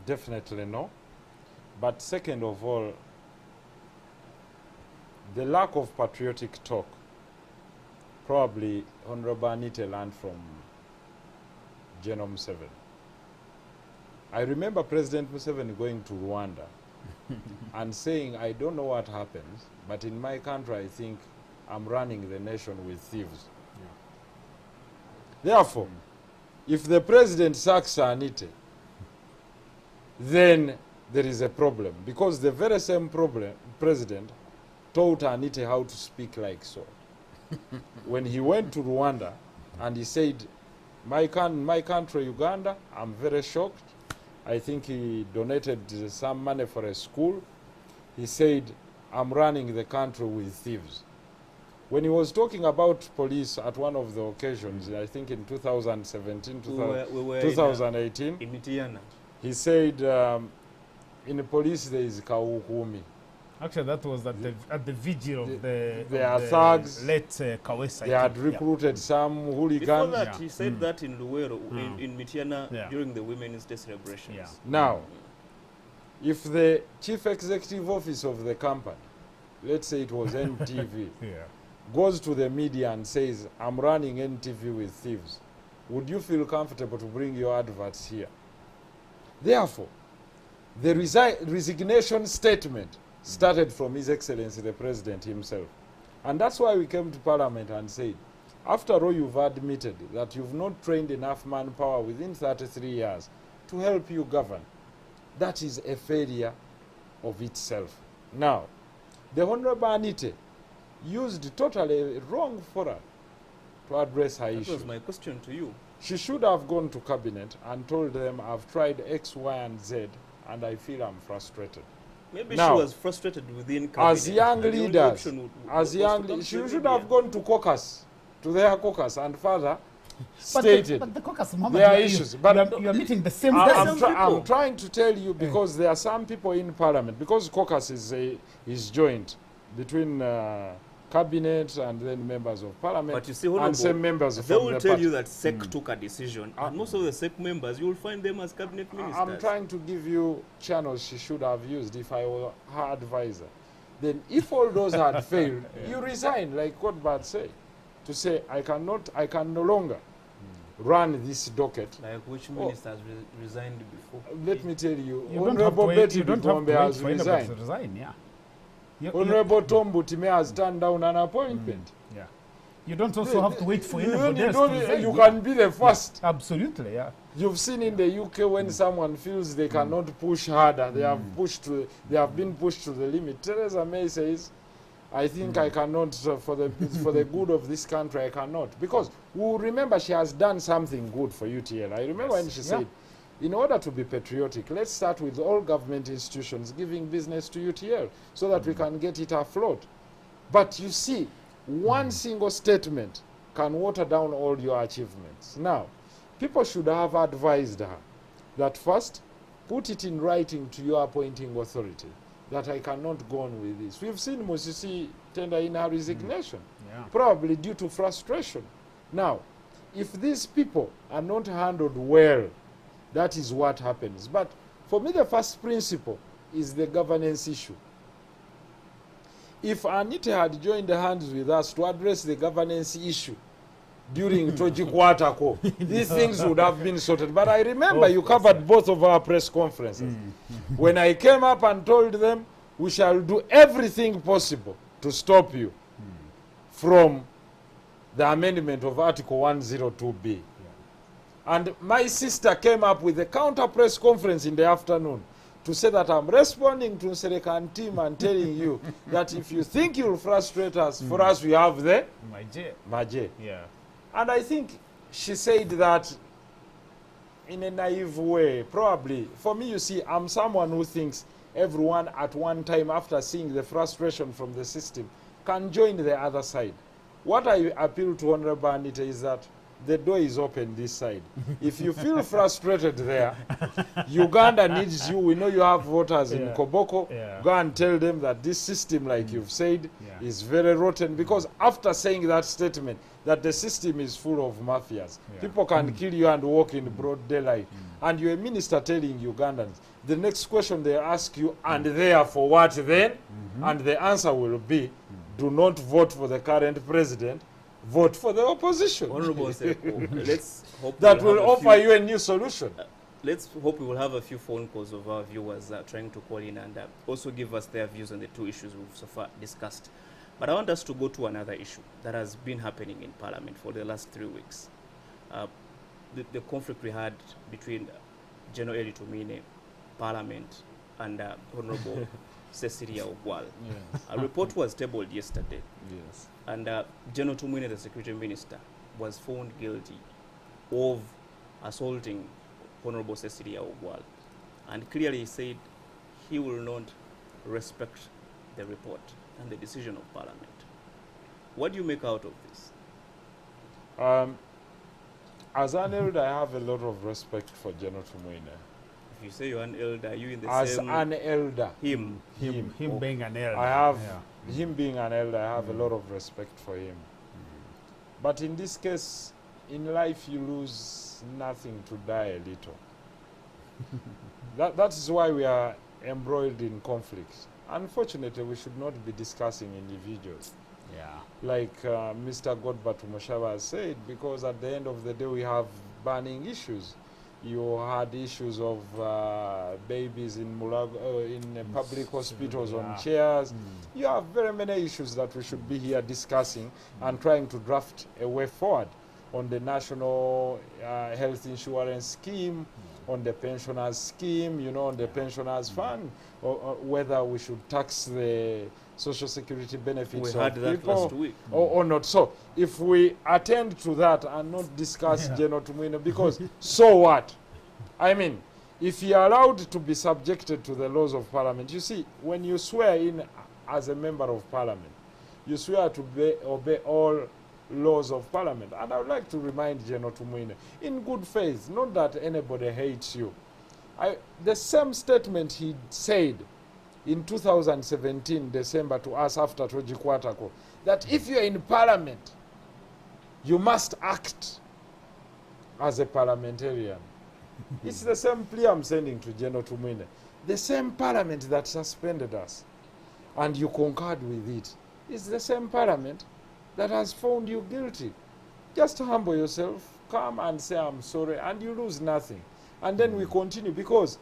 definitely no. But second of all, the lack of patriotic talk, probably Honorable Anita learned from General Museveni. I remember President Museveni going to Rwanda and saying, I don't know what happens, but in my country I think I'm running the nation with thieves. Yeah. Therefore, if the president sacks Anita, then there is a problem, because the very same president taught Anita how to speak like so. When he went to Rwanda and he said, my country, Uganda, I'm very shocked. I think he donated some money for a school. He said, I'm running the country with thieves. When he was talking about police at one of the occasions, I think in 2017, 2018, in Mitiana. He said, in the police there is Kawukumi. Actually, that was at the vigil of the thugs. Late Kawesa. They had recruited some hooligans. Before that, he said that in Luwero, in Mitiana, during the Women's Day celebrations. Yeah. Now, if the chief executive office of the company, let's say it was NTV, goes to the media and says, I'm running NTV with thieves, would you feel comfortable to bring your adverts here? Therefore, the resignation statement started from His Excellency the President himself. And that's why we came to Parliament and said, after all you've admitted that you've not trained enough manpower within 33 years to help you govern, that is a failure of itself. Now, the Honorable Anita used totally wrong forum to address her issue. That was my question to you. She should have gone to cabinet and told them, I've tried X, Y, and Z, and I feel I'm frustrated. Maybe now, she was frustrated within cabinet. As young leaders, she should have gone to caucus, to their caucus, and further stated but the caucus, their issues. But you are meeting the same I'm trying to tell you, because there are some people in parliament, because caucus is joint between cabinet and then members of parliament, but you see, and same members they from will the tell party. you that SEC took a decision, and most of the SEC members, you will find them as cabinet ministers. I'm trying to give you channels she should have used if I were her advisor. Then if all those had failed, you resign, like what Bart said, to say, I can no longer run this docket. Like which minister has resigned before? Let me tell you, You don't Honorable have to wait, Betty you don't have Bigombe to wait has for anybody to resigned. resign, yeah. Honorable Tom Butime has turned down an appointment. Yeah. You don't also have to wait for anybody else to resign. You can be the first. Absolutely, yeah. You've seen in the UK when someone feels they cannot push harder, they have been pushed to the limit. Theresa May says, I think I cannot, for the good of this country, I cannot. Because we remember she has done something good for UTL. I remember when she said, in order to be patriotic, let's start with all government institutions giving business to UTL so that we can get it afloat. But you see, one single statement can water down all your achievements. Now, people should have advised her that first, put it in writing to your appointing authority that I cannot go on with this. We've seen Musisi tender in her resignation, probably due to frustration. Now, if these people are not handled well, that is what happens. But for me, the first principle is the governance issue. If Anita had joined hands with us to address the governance issue, during Tojikwatako, these things would have been sorted. But I remember Of you course, covered both of our press conferences. When I came up and told them, we shall do everything possible to stop you from the amendment of Article 102B. And my sister came up with a counter press conference in the afternoon to say that I'm responding to Serekan team and telling you that if you think you'll frustrate us, for us we have the Maje. Yeah. And I think she said that in a naive way, probably. For me, you see, I'm someone who thinks everyone at one time, after seeing the frustration from the system, can join the other side. What I appeal to Honorable Anita is that the door is open this side. If you feel frustrated there, Uganda needs you. We know you have voters in Koboko. Go and tell them that this system, like you've said, is very rotten. Because after saying that statement, that the system is full of mafias, people can kill you and walk in broad daylight. And you're a minister telling Ugandans, the next question they ask you, and therefore what then? And the answer will be, do not vote for the current president, vote for the opposition. Honorable Seko, let's hope that will offer you a new solution. Let's hope we will have a few phone calls of our viewers trying to call in and also give us their views on the two issues we've so far discussed. But I want us to go to another issue that has been happening in Parliament for the last 3 weeks. The conflict we had between General Eli Tumine, Parliament, and Honorable Cecilia Ogwal. A report was tabled yesterday. And General Tumine, the Security Minister, was found guilty of assaulting Honorable Cecilia Ogwal. And clearly he said he will not respect the report and the decision of Parliament. What do you make out of this? As an elder, I have a lot of respect for General Tumine. If you say you're an elder, are you in the as same... As an elder. Him being an elder. I have, him being an elder, I have a lot of respect for him. But in this case, in life you lose nothing to die a little. That is why we are embroiled in conflict. Unfortunately, we should not be discussing individuals. Like Mr. Godbert Mushaba has said, because at the end of the day we have burning issues. You had issues of babies in public hospitals on chairs. You have very many issues that we should be here discussing and trying to draft a way forward on the national health insurance scheme, on the pensioners scheme, you know, on the pensioners fund, or whether we should tax the social security benefits of people or not. So if we attend to that and not discuss General Tumine, because so what? I mean, if you're allowed to be subjected to the laws of Parliament, you see, when you swear in as a member of Parliament, you swear to obey all laws of Parliament. And I would like to remind General Tumine, in good faith, not that anybody hates you. The same statement he said in 2017, December, to us after Tojikwatako, that if you're in Parliament, you must act as a parliamentarian. It's the same plea I'm sending to General Tumine. The same Parliament that suspended us, and you concurred with it, is the same Parliament that has found you guilty. Just humble yourself, come and say, I'm sorry, and you lose nothing. And then we continue, because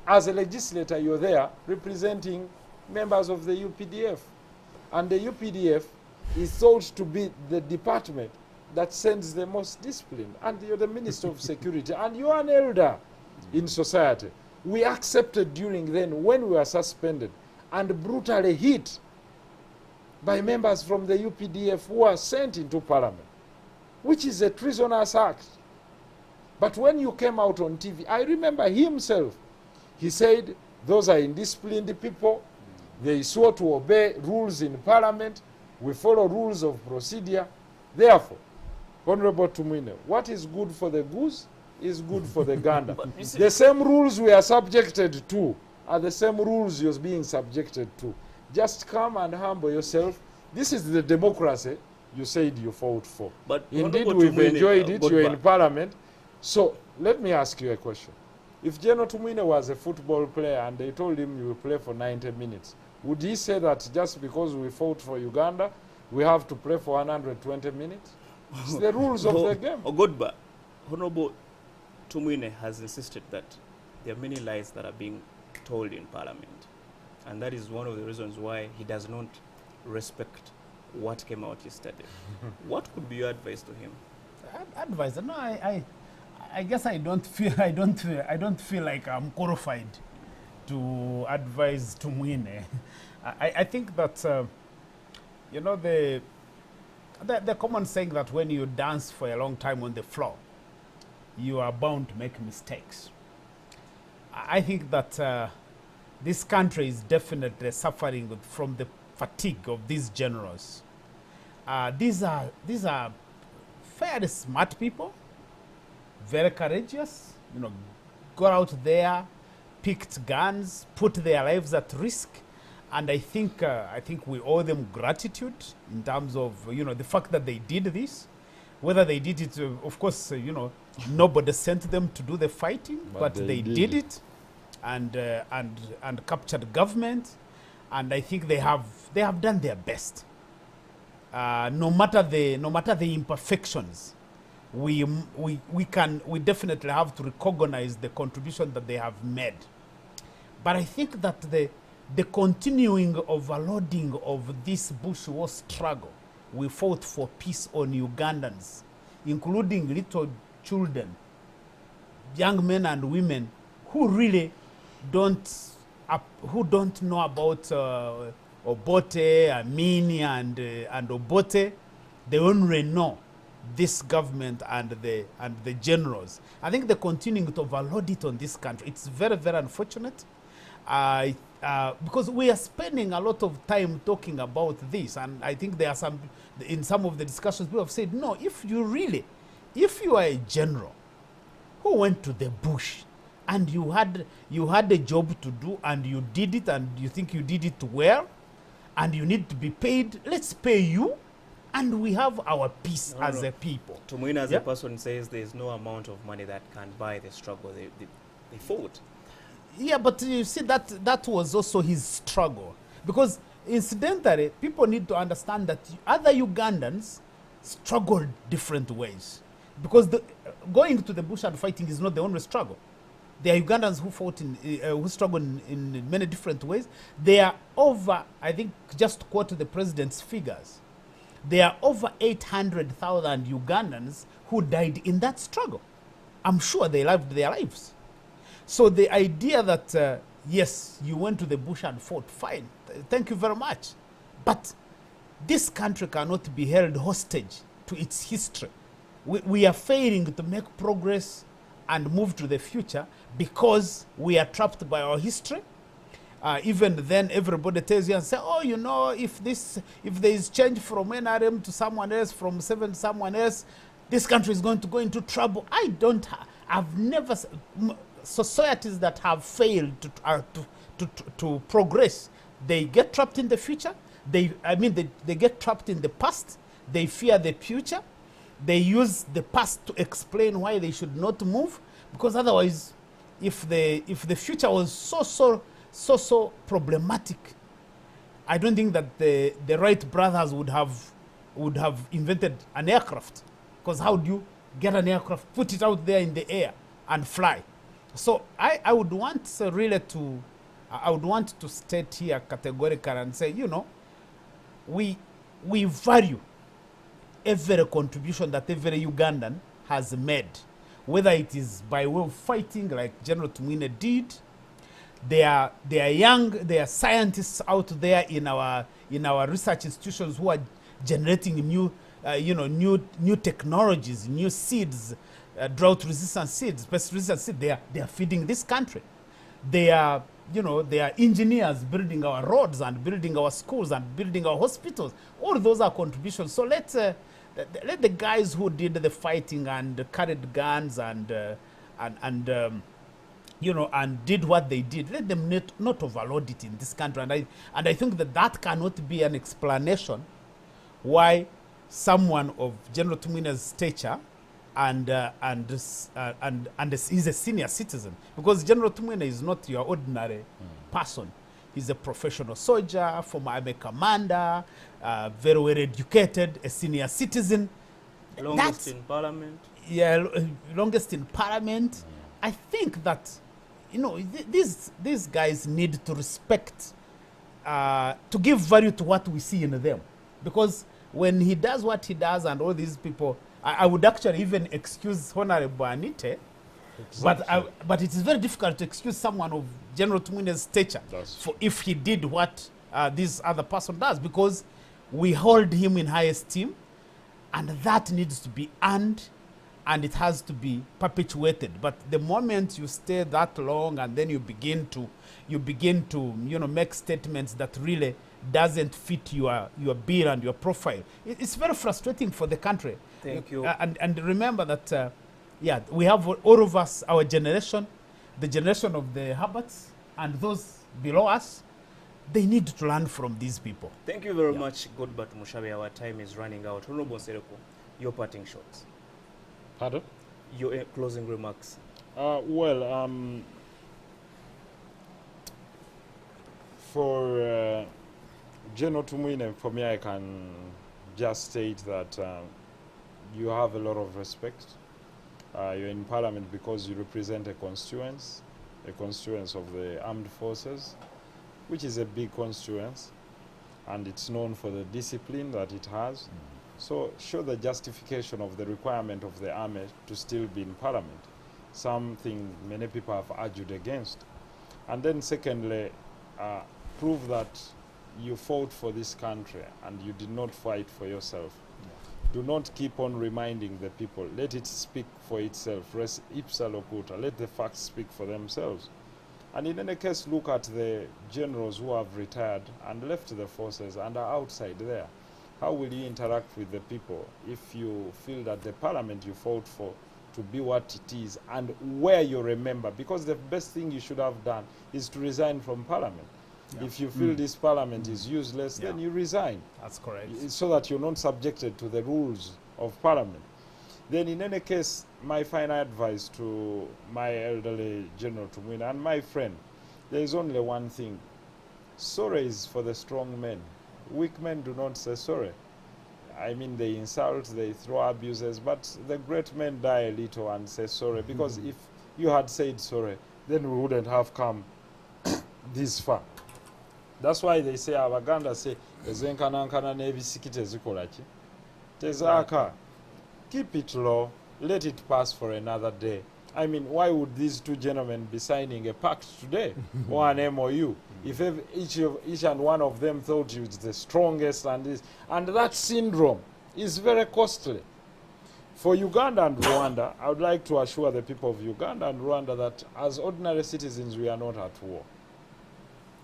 as a legislator, you're there representing members of the UPDF. And the UPDF is thought to be the department that sends the most discipline. And you're the Minister of Security, and you're an elder in society. We accepted during then, when we were suspended and brutally hit by members from the UPDF who are sent into Parliament, which is a treasonous act. But when you came out on TV, I remember himself, he said, those are indisciplined people. They swore to obey rules in Parliament. We follow rules of procedure. Therefore, Honorable Tumine, what is good for the goose is good for the gander. The same rules we are subjected to are the same rules you're being subjected to. Just come and humble yourself. This is the democracy you said you fought for. But indeed, we've enjoyed it. You're in Parliament. So let me ask you a question. If General Tumine was a football player and they told him you will play for 90 minutes, would he say that just because we fought for Uganda, we have to play for 120 minutes? It's the rules of the game. Ogodba, Honorable Tumwine has insisted that there are many lies that are being told in Parliament. And that is one of the reasons why he does not respect what came out yesterday. What could be your advice to him? Advice? No, I guess I don't feel like I'm qualified to advise Tumwine. I think that you know the common saying that when you dance for a long time on the floor, you are bound to make mistakes. I think that this country is definitely suffering from the fatigue of these generals. These are fairly smart people, very courageous. You know, got out there, picked guns, put their lives at risk, and I think we owe them gratitude in terms of the fact that they did this. Whether they did it, of course, nobody sent them to do the fighting, but they did it, and captured government, and I think they have done their best. No matter the imperfections, we definitely have to recognize the contribution that they have made. But I think that the continuing overloading of this Bush war struggle, we fought for peace on Ugandans, including little children, young men and women who really don't know about Obote, Amini, and Obote. They only know this government and the generals. I think they're continuing to overload it on this country. It's very, very unfortunate. Because we are spending a lot of time talking about this, and I think there are in some of the discussions we have said, no, if you are a general who went to the bush and you had a job to do and you did it and you think you did it well and you need to be paid, let's pay you and we have our peace as a people. Tumwine as a person says there is no amount of money that can buy the struggle they fought. Yeah, but you see, that was also his struggle. Because incidentally, people need to understand that other Ugandans struggled different ways. Because going to the bush and fighting is not the only struggle. There are Ugandans who fought who struggled in many different ways. There are over, I think, just to quote the president's figures, there are over 800,000 Ugandans who died in that struggle. I'm sure they lived their lives. So the idea that, yes, you went to the bush and fought, fine, thank you very much. But this country cannot be held hostage to its history. We are failing to make progress and move to the future because we are trapped by our history. Even then, everybody tells you and say, oh, if there is change from NRM to someone else, from 7 to someone else, this country is going to go into trouble. I've never... Societies that have failed to progress, they get trapped in the future. They get trapped in the past. They fear the future. They use the past to explain why they should not move. Because otherwise, if the future was so problematic, I don't think that the Wright brothers would have invented an aircraft. Because how do you get an aircraft, put it out there in the air, and fly? So I would want to state here categorically and say, we value every contribution that every Ugandan has made, whether it is by way of fighting like General Tumwine did. There are scientists out there in our research institutions who are generating new technologies, new seeds. Drought-resistant seeds, pest-resistant seeds, they are feeding this country. They are engineers building our roads and building our schools and building our hospitals. All those are contributions. So let the guys who did the fighting and carried guns and did what they did, let them not overload it in this country. And I think that cannot be an explanation why someone of General Tumwine's stature and he's a senior citizen, because General Tumwine is not your ordinary person. He's a professional soldier, former army commander, very well educated, a senior citizen. Longest in parliament. Yeah, longest in parliament. I think that, you know, these guys need to respect, to give value to what we see in them. Because when he does what he does and all these people, I would actually even excuse Honorable Anite, but it is very difficult to excuse someone of General Tumuine's stature for if he did what this other person does, because we hold him in high esteem, and that needs to be earned, and it has to be perpetuated. But the moment you stay that long and then you begin to you know, make statements that really doesn't fit your bill and your profile, it's very frustrating for the country. Thank you. And remember that yeah, we have all of us, our generation, the generation of the Herberts and those below us, they need to learn from these people. Thank you very much, Godbert Mushabe. Our time is running out. Honorable Sereko, your parting shots. Pardon? Your closing remarks. Well, for General Tumuine, for me, I can just state that you have a lot of respect. You're in parliament because you represent a constituency of the armed forces, which is a big constituency, and it's known for the discipline that it has. So show the justification of the requirement of the army to still be in parliament, something many people have argued against. And then secondly, prove that you fought for this country and you did not fight for yourself. Do not keep on reminding the people. Let it speak for itself. Res ipsa locuta. Let the facts speak for themselves. And in any case, look at the generals who have retired and left the forces and are outside there. How will you interact with the people if you feel that the parliament you fought for to be what it is and where you remember? Because the best thing you should have done is to resign from parliament. Yeah. If you feel this parliament is useless, then you resign. That's correct. So that you're not subjected to the rules of parliament. Then in any case, my final advice to my elderly General Tumuine and my friend, there is only one thing. Sorry is for the strong men. Weak men do not say sorry. I mean, they insult, they throw abuses, but the great men die a little and say sorry, because if you had said sorry, then we wouldn't have come this far. That's why they say, Abaganda say, ezenkanankana n'ebisikite zikola ki? Tezaaka. Keep it low, let it pass for another day. I mean, why would these two gentlemen be signing a pact today or an MOU if each and one of them thought he was the strongest and this? And that syndrome is very costly. For Uganda and Rwanda, I would like to assure the people of Uganda and Rwanda that as ordinary citizens, we are not at war.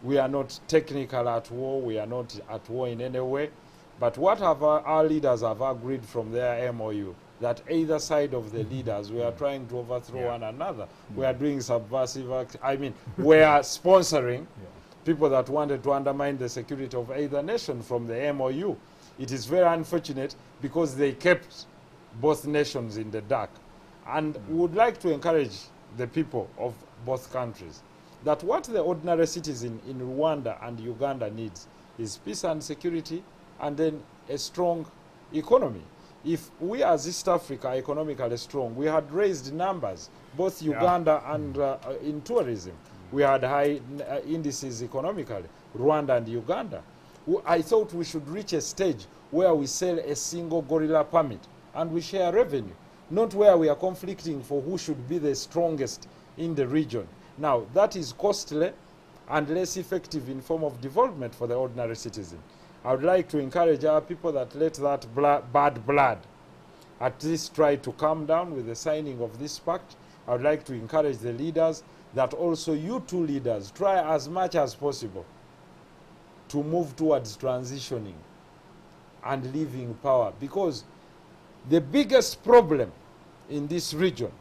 We are not technical at war. We are not at war in any way. But what have our leaders have agreed from their MOU? That either side of the leaders, we are trying to overthrow one another. We are doing subversive acts. I mean, we are sponsoring people that wanted to undermine the security of either nation from the MOU. It is very unfortunate because they kept both nations in the dark. And we would like to encourage the people of both countries that what the ordinary citizen in Rwanda and Uganda needs is peace and security, and then a strong economy. If we as East Africa are economically strong, we had raised numbers, both Uganda and in tourism. We had high indices economically, Rwanda and Uganda. I thought we should reach a stage where we sell a single gorilla permit and we share revenue, not where we are conflicting for who should be the strongest in the region. Now, that is costly and less effective in form of development for the ordinary citizen. I would like to encourage our people that let that bad blood at least try to calm down with the signing of this pact. I would like to encourage the leaders that also you two leaders try as much as possible to move towards transitioning and leaving power, because the biggest problem in this region,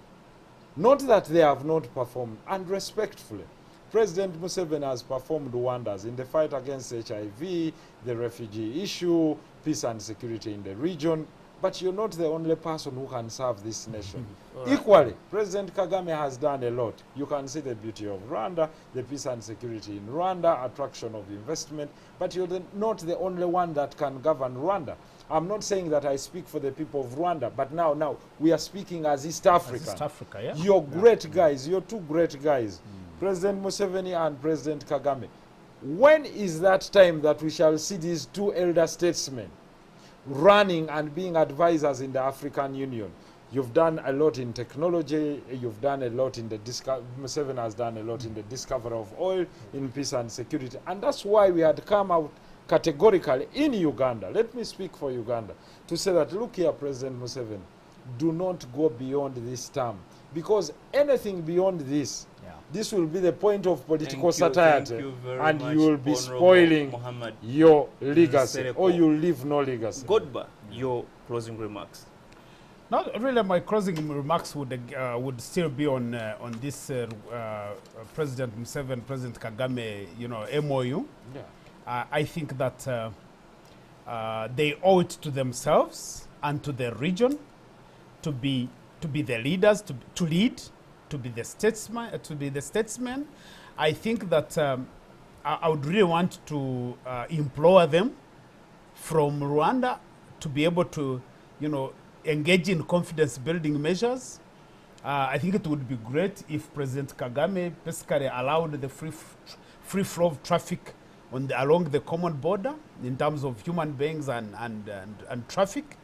not that they have not performed, and respectfully, President Museveni has performed wonders in the fight against HIV, the refugee issue, peace and security in the region. but you're not the only person who can serve this nation. Equally, President Kagame has done a lot. You can see the beauty of Rwanda, the peace and security in Rwanda, attraction of investment, but you're not the only one that can govern Rwanda. I'm not saying that I speak for the people of Rwanda, but now we are speaking as East Africa. As East Africa, yeah. You're great guys. You're two great guys, President Museveni and President Kagame. When is that time that we shall see these two elder statesmen running and being advisors in the African Union? You've done a lot in technology. You've done a lot in the Museveni has done a lot in the discovery of oil, in peace and security, and that's why we had come out categorically in Uganda. Let me speak for Uganda to say that, look here, President Museveni, do not go beyond this term, because anything beyond this, this will be the point of political satire, and you will be spoiling your legacy, or you leave no legacy. Godba, your closing remarks. Not really. My closing remarks would still be on this President Museveni, President Kagame, MOU. Yeah. I think that they owe it to themselves and to the region to be the leaders, to lead, to be the statesmen. I think that I would really want to implore them from Rwanda to be able to, engage in confidence-building measures. I think it would be great if President Kagame basically allowed the free flow of traffic along the common border in terms of human beings and traffic.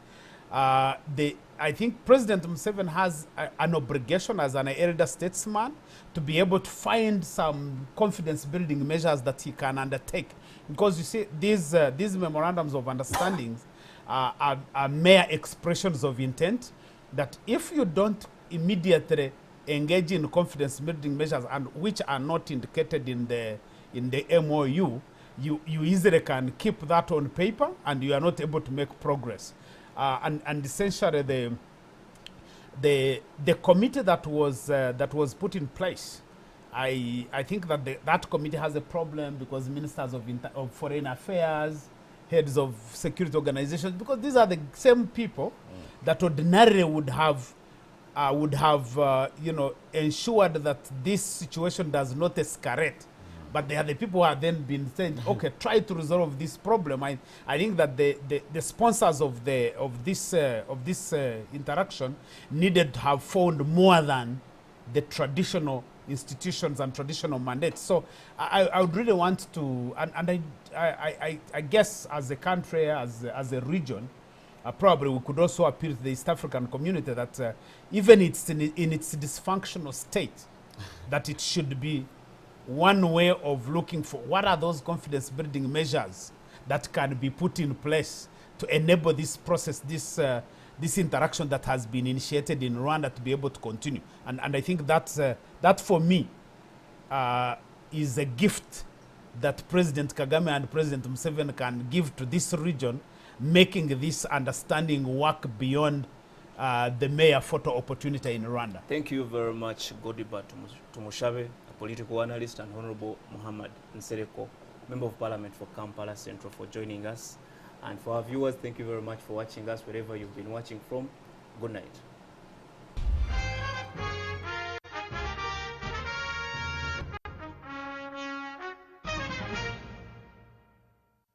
I think President Museveni has an obligation as an elder statesman to be able to find some confidence-building measures that he can undertake. Because you see, these memorandums of understandings are mere expressions of intent, that if you don't immediately engage in confidence-building measures, and which are not indicated in the MOU, you easily can keep that on paper and you are not able to make progress. And essentially the committee that was put in place, I think that that committee has a problem, because ministers of foreign affairs, heads of security organizations, because these are the same people that ordinarily would have ensured that this situation does not escalate. But they are the people who have then been saying, okay, try to resolve this problem. I think that the sponsors of this interaction needed to have found more than the traditional institutions and traditional mandates. So I would really want to, and I guess as a country, as a region, probably we could also appeal to the East African community that even in its dysfunctional state, that it should be one way of looking for what are those confidence-building measures that can be put in place to enable this process, this interaction that has been initiated in Rwanda to be able to continue. And I think that for me is a gift that President Kagame and President Museveni can give to this region, making this understanding work beyond the mere photo opportunity in Rwanda. Thank you very much, Godiba Tumushabe, political analyst, and Honorable Muhammad Nsereko, Member of Parliament for Kampala Central, for joining us. And for our viewers, thank you very much for watching us wherever you've been watching from. Good night.